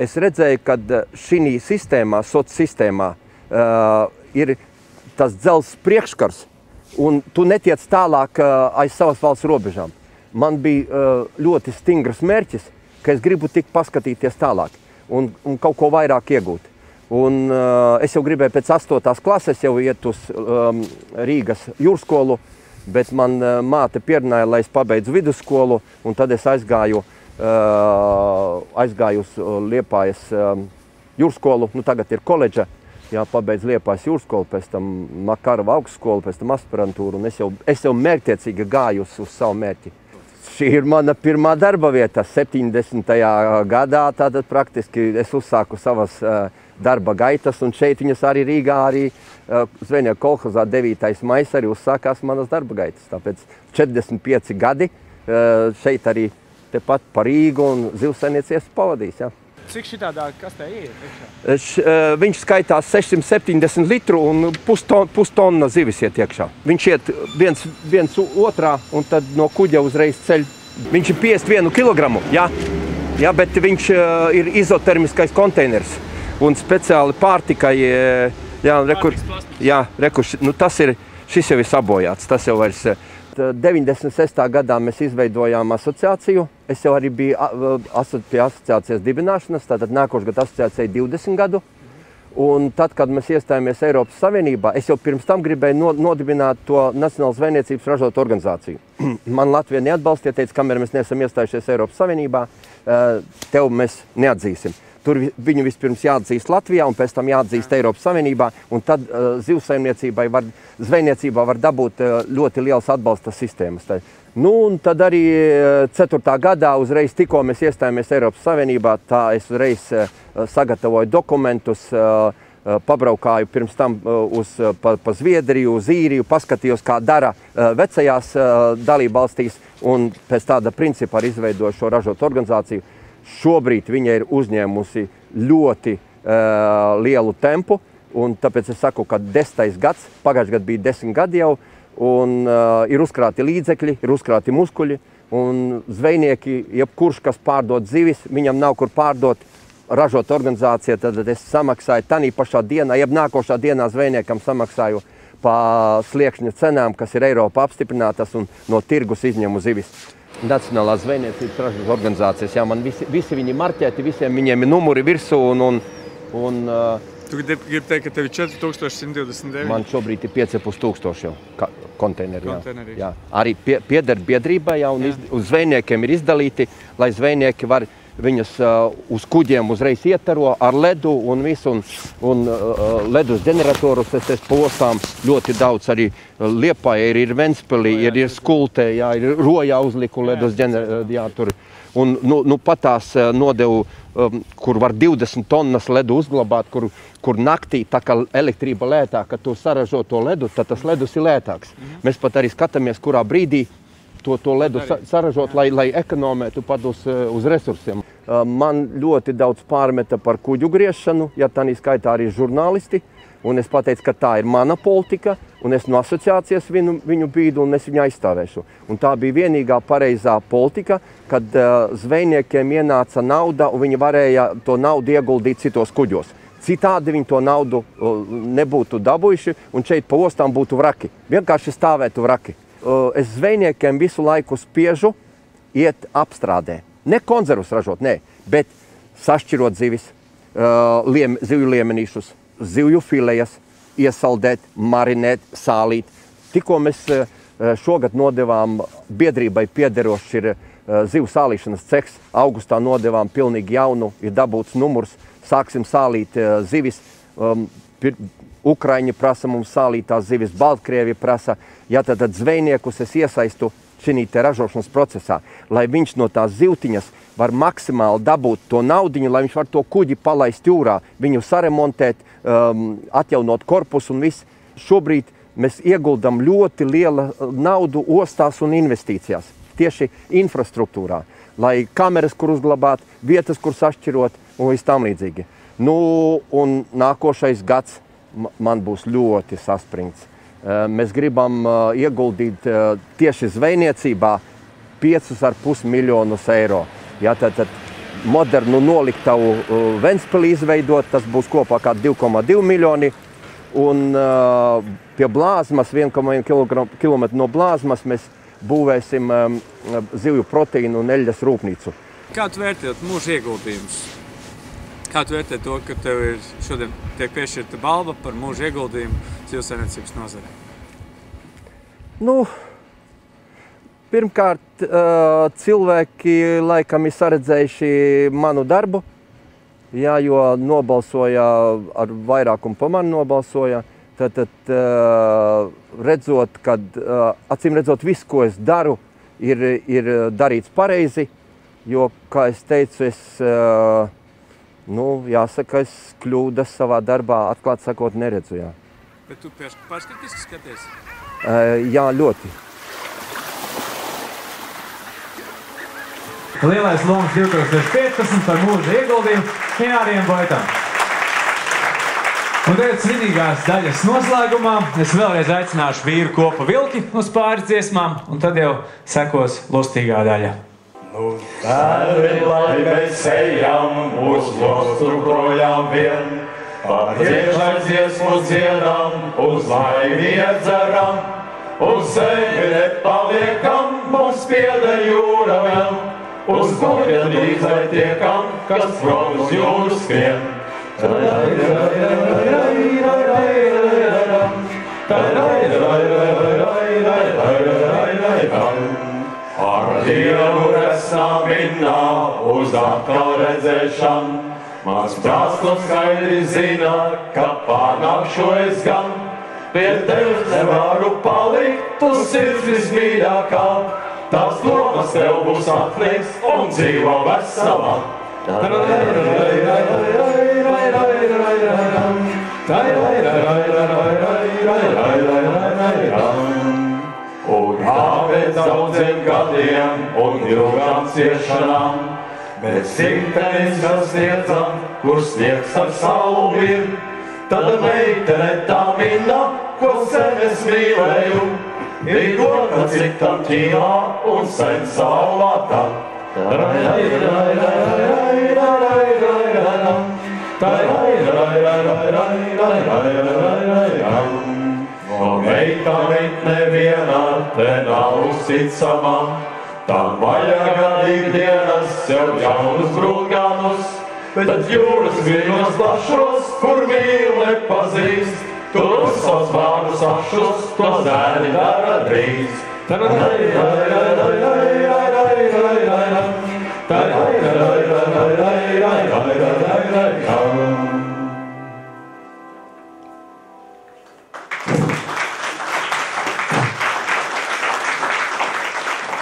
P: es redzēju, ka šī sistēmā, sociālā sistēmā, ir tas dzelzs priekškars, un tu netiec tālāk aiz savas valsts robežām. Man bija ļoti stingrs mērķis, ka es gribu tik paskatīties tālāk un kaut ko vairāk iegūt. Un es jau gribēju pēc 8. klases jau iet uz Rīgas jūrskolu, bet man māte pierunāja, lai es pabeidzu vidusskolu, un tad es aizgāju uz Liepājas jūrskolu, nu tagad ir koledža, jā, pabeidzu Liepājas jūrskolu, pēc tam Makarova augstskolu, pēc tam aspirantūru, un es jau mērķtiecīgi gāju uz savu mērķi. Šī ir mana pirmā darba vieta 70. gadā, tātad praktiski es uzsāku savas darba gaitas, un šeit viņas arī Rīgā, arī Zvejnieku kolhozā 9. maijs arī uzsākās manas darba gaitas. Tāpēc 45 gadi šeit arī tepat pa Rīgu un zivsaimniecības pavadījis. Jā.
G: Cik šitādā kastē ieiet
P: iekšā? Viņš skaitās 670 litru un pustonna zivis iet iekšā. Viņš iet viens otrā un tad no kuģa uzreiz ceļ. Viņš ir 51 kilogramu, jā, bet viņš ir izotermiskais konteiners un speciāli pārtikai, šis jau ir sabojāts, tas jau vairs. 96. gadā mēs izveidojām asociāciju. Es jau arī biju pie asociācijas dibināšanas, tātad nākošu gadu asociācijai 20 gadu. Un tad, kad mēs iestājāmies Eiropas Savienībā, es jau pirms tam gribēju nodibināt to Nacionālo zvejniecības ražotāju organizāciju. Man Latvija neatbalstīja, teica, kamēr mēs neesam iestājušies Eiropas Savienībā, tev mēs neatzīsim. Tur viņu vispirms jāatzīst Latvijā un pēc tam jāatzīst Eiropas Savienībā, un tad zvejniecībā var dabūt ļoti liels atbalsta sistēmas. Nu, un tad arī 4. gadā uzreiz tikko mēs iestājāmies Eiropas Savienībā, tā es uzreiz sagatavoju dokumentus, pabraukāju pirms tam pa Zviedriju, uz Īriju, paskatījos, kā dara vecajās dalībvalstīs, un pēc tāda principa arī izveidoju šo ražotāju organizāciju. Šobrīd viņa ir uzņēmusi ļoti lielu tempu, un tāpēc es saku, ka 10. gads, pagājušajā gadā bija 10 gadi jau, un ir uzkrāti līdzekļi, ir uzkrāti muskuļi, un zvejnieki, jebkurš, kas pārdod zivis, viņam nav kur pārdot, ražot organizācija, tad es samaksāju tanī pašā dienā, jeb nākošā dienā zvejniekam samaksāju pa sliekšņa cenām, kas ir Eiropā apstiprinātas, un no tirgus izņemu zivis. Nacionālās zvejniecības ražotāju organizācijas, jā, man visi viņi marķēti, visiem viņiem ir numuri virsū, un
G: Tu gribi teikt, ka tev ir 4129?
P: Man šobrīd ir 5500 jau konteineri, jā. Arī pieder biedrībai, jā, un uz zvejniekiem ir izdalīti, lai zvejnieki var viņus uz kuģiem uzreiz ietaro ar ledu un visu, un ledus ģeneratorus es postām ļoti daudz arī Liepājā, ir Ventspilī, ir Skultē, jā, ir Rojā uzliku ledus ģeneratoru, jā, tur. Un nu patās nodevu, kur var 20 tonnas ledu uzglabāt, kur naktī, tā kā elektrība lētāk, kad tu saražo to ledu, tad tas ledus ir lētāks. Mēs pat arī skatāmies, kurā brīdī to ledu saražot, lai ekonomētu pat uz resursiem. Man ļoti daudz pārmeta par kuģu griešanu, ja tā skaitā arī žurnālisti. Un es pateicu, ka tā ir mana politika, un es no asociācijas viņu bīdu, un es viņu aizstāvēšu. Un tā bija vienīgā pareizā politika, kad zvejniekiem ienāca nauda, un viņi varēja to naudu ieguldīt citos kuģos. Citādi viņi to naudu nebūtu dabūjuši, un šeit pa ostām būtu vraki. Vienkārši stāvētu vraki. Es zvejniekiem visu laiku spiežu iet apstrādē. Ne konzervus ražot, nē, bet sašķirot zivis, zivju liemenīšus, zivju filejas, iesaldēt, marinēt, sālīt. Tikko mēs šogad nodevām biedrībai piederošs ir zivju sālīšanas cehs. Augustā nodevām pilnīgi jaunu, ir dabūts numurs. Sāksim sālīt zivis. Ukraiņi prasa mums sālīt tās zivis, Baltkrievi prasa. Ja tad zvejniekus es iesaistu šī te ražošanas procesā, lai viņš no tās zivtiņas var maksimāli dabūt to naudiņu, lai viņš var to kuģi palaist jūrā, viņu saremontēt, atjaunot korpusu un viss. Šobrīd mēs ieguldam ļoti liela naudu ostās un investīcijās, tieši infrastruktūrā, lai kameras, kur uzglabāt, vietas, kur sašķirot un viss tam līdzīgi. Nu, un nākošais gads man būs ļoti saspringts. Mēs gribam ieguldīt tieši zvejniecībā 5,5 miljonus eiro. Ja, tad modernu noliktavu Ventspilī izveidot, tas būs kopā kā 2,2 miljoni. Un pie Blāzmas, 1,1 kilometru no Blāzmas, mēs būvēsim zivju proteīnu un eļļas rūpnīcu.
M: Kā tu vērtējat mūsu ieguldījumus? Kā tu vērtē to, ka tev ir šodien tiek piešķirta balva par mūža ieguldījumu zivsaimniecības nozarē?
P: Nu, pirmkārt, cilvēki laikam ir saredzējuši manu darbu, jā, jo nobalsoja ar vairākumu pa mani nobalsoja. Tad redzot, kad acīm redzot visu, ko es daru, ir darīts pareizi, jo, kā es teicu, jāsaka, es kļūdas savā darbā, atklāt sakot, neredzu, jā.
M: Bet tu pārskatiski skaties?
P: Jā, ļoti.
A: Lielais loms 2015 par mūža ieguldījumu Jānim Boitam. Un tagad svinīgās daļas noslēgumā es vēlreiz aicināšu vīru kopa vilki uz pāris dziesmām, un tad jau sekos lustīgā daļa.
J: Tēvi, lai mēs ejam uz nostru projām vien, par tiešām dziesmu dziedam, uz laimi iedzeram, uz zemi nepaliekam, mums pieder jūra vēl, uz guļa drīzai tiekam, kas prom uz jūru skrien. Ar Dievu esam minnā uz atkal redzēšanu, mans prāts skaidri zina, ka pārnākšu es gan, pie tevis nevaru palikt, tu sirds vismīļākā, tās domas tev būs atliks un dzīvo veselā. Un kāpēc daudziem gadiem un ilgām ciešanām mēs simtenis sasniedzam, kur sniegs ar saulu ir, tad meitene tā minna, ko sen es mīlēju, ir gota citam ķīnā un sen saulātā. No meitām nevienā te nav uzticamā, tam vajag ikdienas sev jaunus brūtganus, bet jūras viļņos plašos, kur mīl nepazīst, tur savus vārdus ašus, to zēni dara drīz.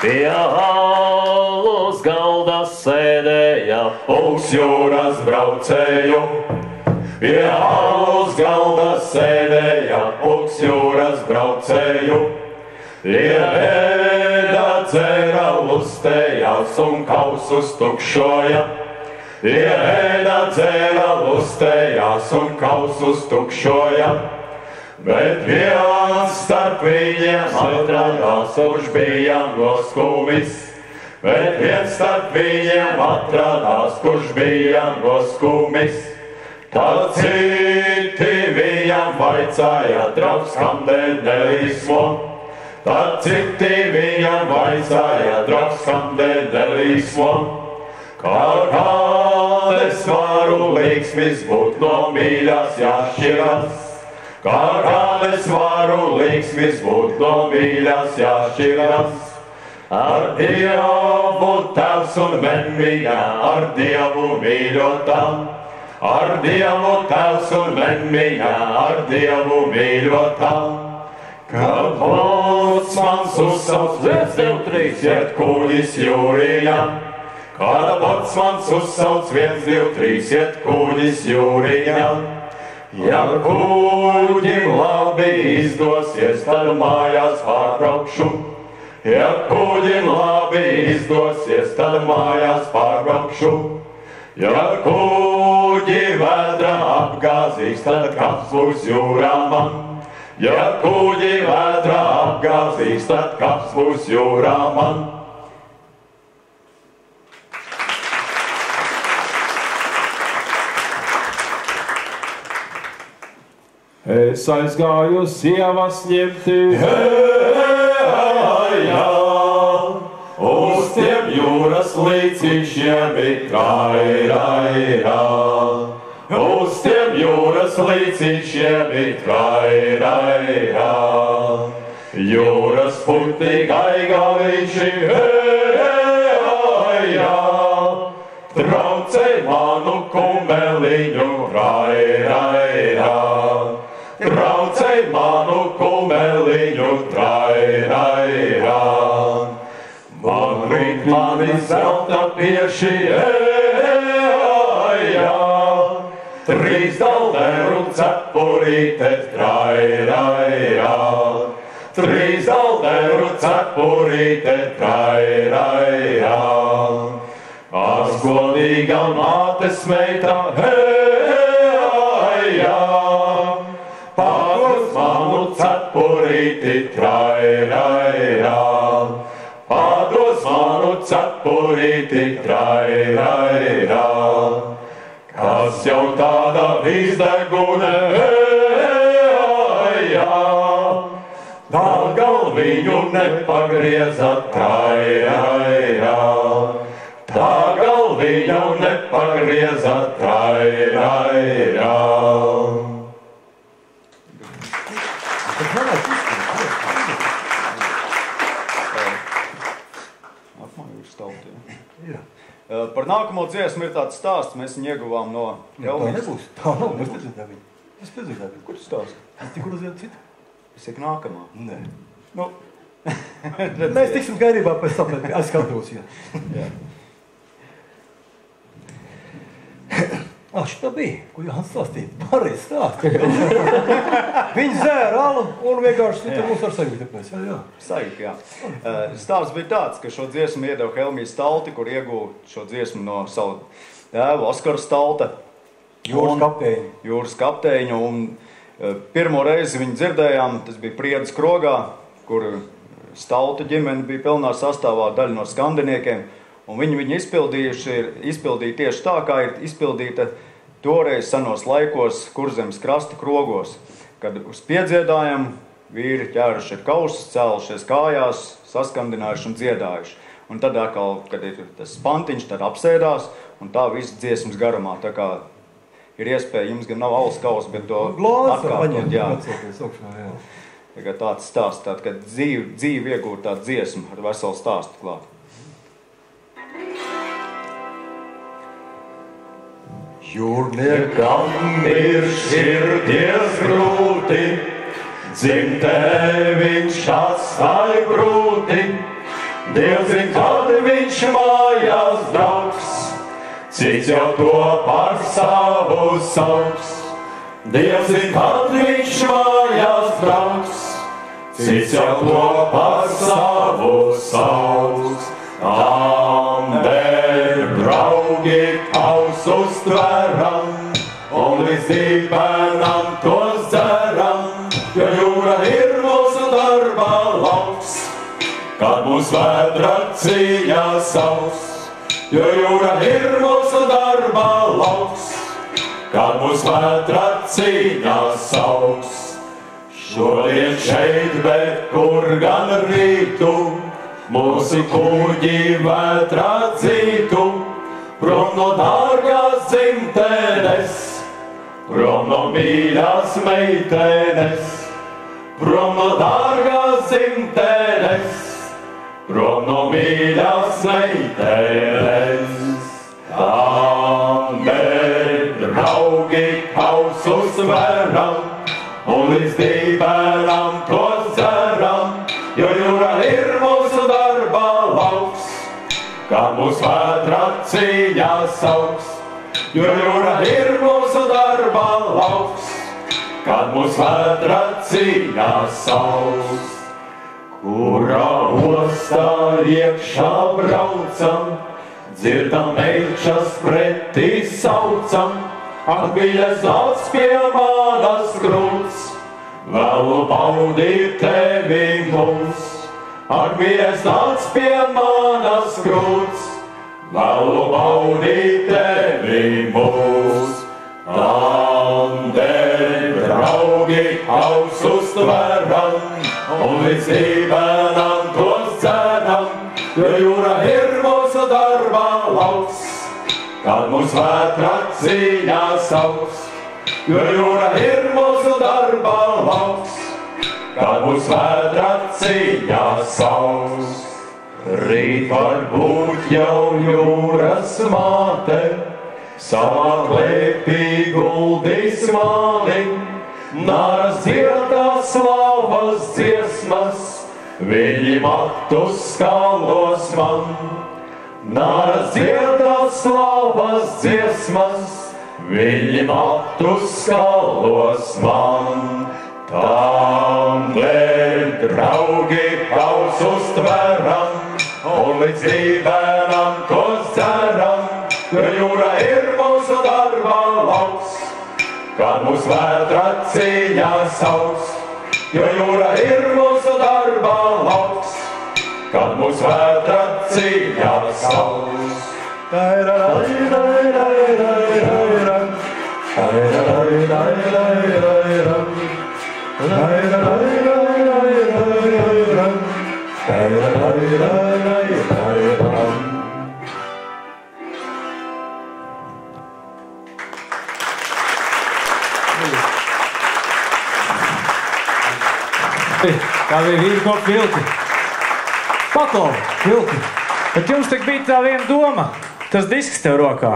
K: Pie alus galda sēdēja
J: pulks jūras braucēju. Pie alus galda sēdēja pulks jūras braucēju. Lieveda dzēra, lustējās un kausus tukšoja. Tie ēda, dzēra, lustējās un kausus tukšoja. Bet viens starp viņiem atradās, kurš bija noskumis. Bet viens starp viņiem atradās, kurš bija noskumis. Tad citi viņam vaicāja, draugs, kamdēļ nelīsmo. Tad citi viņam vaicāja, draugs, kamdēļ nelīsmo. Kādas varu līksmis būt no mīļās jāšķiras. Kādas varu līksmis būt no mīļās jāšķiras. Ar Dievu tevs un menmiņā, ar Dievu mīļotām. Ar Dievu tevs un menmiņā, ar Dievu mīļotām. Kad bocmans uzsauc 1, 2, 3, iet kuģis jūrijā. Kad bocmans uzsauc 1, 2, 3, iet kuģis jūrijā. Ja kuģim labi izdosies, tad mājās pārbraukšu. Ja kuģim labi izdosies, tad mājās pārbraukšu. Ja kuģi vēdra apgāzīs, tad kas būs jūrā man? Ja kuģi vēdra apgāzīs, tad kas būs jūrā man?
L: Es aizgāju sievas ņemti,
J: uz tiem jūras līcīšiem itrairā. Uz tiem jūras līcīšiem itrairā. Jūras putni gaigalīši, traucē manu kumeliņu rairā. Traucēj manu kumeliņu trairā. Man rīt mani zelta pieši, 3 dalderu cepurīte trairā. 3 dalderu cepurīte trairā. As godīga mātes meita, pados manu cepurīti trairā. Pados manu cepurīti trairā. Kas jau tāda izdegune, tā galviņu nepagrieza trairā. Tā galviņu nepagrieza trairā.
Q: Par nākamo dziesmu ir tāds stāsts, mēs viņu ieguvām no Helmijas.
I: Tā nebūs, tā nav, mēs nedzirdām viņu. Es nedzirdām viņu. Kur tu stāsti? Es tikko uzdzirdām citu.
Q: Es tiek nākamā.
I: Nē.
Q: Nu.
I: Mēs tiksim gaidībā pēc tam, aizskatos, jā. Šitā bija, ko Jānis stāstīja. Pareiz stāstīja. Viņi zēra alu un vienkārši tur mūs ar sajūtu. Jā.
Q: Sajūtu, jā. Stāsts bija tāds, ka šo dziesmu iedeva Helmija Stalti, kur ieguva šo dziesmu no savu tēvu Oskaru Stalta. Jūras kapteiņu. Un pirmo reizi viņu dzirdējām, tas bija Priedes Krogā, kur Stalta ģimene bija pilnā sastāvā, daļa no skandiniekiem. Un viņi izpildīja tieši tā, kā ir izpildīta toreiz senos laikos Kurzemes krasta krogos, kad uz piedziedājam vīri ķēruši ir kausas, cēlušies kājās, saskandinājuši un dziedājuši. Un tad atkal, kad ir tas pantiņš, tad apsēdās, un tā viss dziesmas garumā. Tā kā ir iespēja, jums gan nav alus kaus, bet to atkārtot, jā. Tā kā tāds stāsts, tād, kad dzīvi iegūt tādu dziesmu ar veselu stāstu klāt.
J: Jūrniekam ir širdies grūti, dzimtē viņš atstāja grūti. Dievs zin, kad viņš mājās brauks, cits jau to par savu sauks. Dievs zin, kad viņš mājās brauks, cits jau to par savu sauks. Tādēļ, draugi, kaus uztveram, un līdz dīpenam tos dzeram, jo jūra ir mūsu darba lauks, kad mūs vētra cīņā sauks. Jo jūra ir mūsu darba lauks, kad mūs vētra cīņā sauks. Šodien šeit, bet kur gan rītu, mūsu kuģi vētrā dzītu, prom no dārgās dzimtenes, prom no mīļās meitenes, prom no dārgās dzimtenes, prom no mīļās meitenes. Tādēļ, draugi, kaus uztveram, un līdz dīpenam tos dzeram, jo jūra ir mūsu darba lauks, kā mūs vētra cīņā sauks. Jo jūra ir mūsu darba lauks, kad mūs vētra cīņā sauks. Kurā ostā iekšā braucam, dzirdam meičas pretī saucam, ak, mīļais, nāc pie manas krūts, vēlu baudīt tevi mums. Ak, mīļais, nāc pie manas krūts, vēlu baudīt tevi mums. Tādēļ, draugi, kaus uztveram, un līdz dīpenam tos dzeram, jo jūra ir mūsu darba lauks, kad mūs vētra cīņā sauks. Jo jūra ir mūsu darba lauks, kad mūs vētra cīņā sauks. Rīt varbūt jau jūras māte savā klēpī guldīs mani, nāras dziedā slavas dziesmas, viņi matus skalos man. Nāras dziedā slavas dziesmas, viņi matus skalos man. Tādēļ, draugi, kaus uztveram, un līdz dīpenam tos dzeram, jo jūra ir mūsu darba lauks, kad mūs vētra cīņā sauks. Jo jūra ir mūsu darba lauks, kad mūs vētra cīņā sauks.
A: Tā bija vīrkopa vilki. Paklau, vilki. Bet jums tak bija tā viena doma, tas disks tev rokā.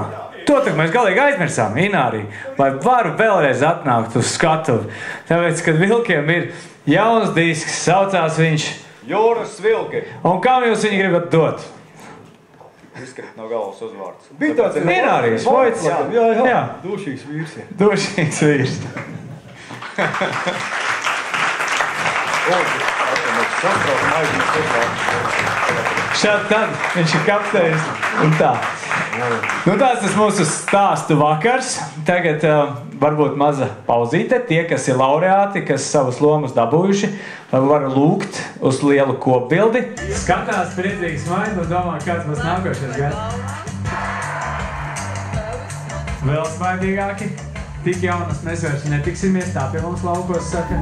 A: To tak mēs galīgi aizmirsām, Ināri. Vai varu vēlreiz atnākt uz skatuvi? Tāpēc, kad vilkiem ir jauns disks, saucās viņš
Q: Jūras vilki.
A: Un kam jūs viņu gribat dot?
Q: Izskatīt no galvas uzvārds.
I: Bija tāds
A: Inārijs, Vojts.
I: Jā. Dušīgs vīrs.
A: Dušīgs vīrs. Šādi tad viņš ir kapteinis un tā. Nu tāds tas mūsu stāstu vakars. Tagad varbūt maza pauzīte. Tie, kas ir laureāti, kas savus lomus dabūjuši, var lūgt uz lielu kopbildi. Skatās priecīgi smaidu un domā, kāds būs nākošais gads. Vēl smaidīgāki. Tik jaunas mēs vairs netiksimies, tā pie mums laukos saka.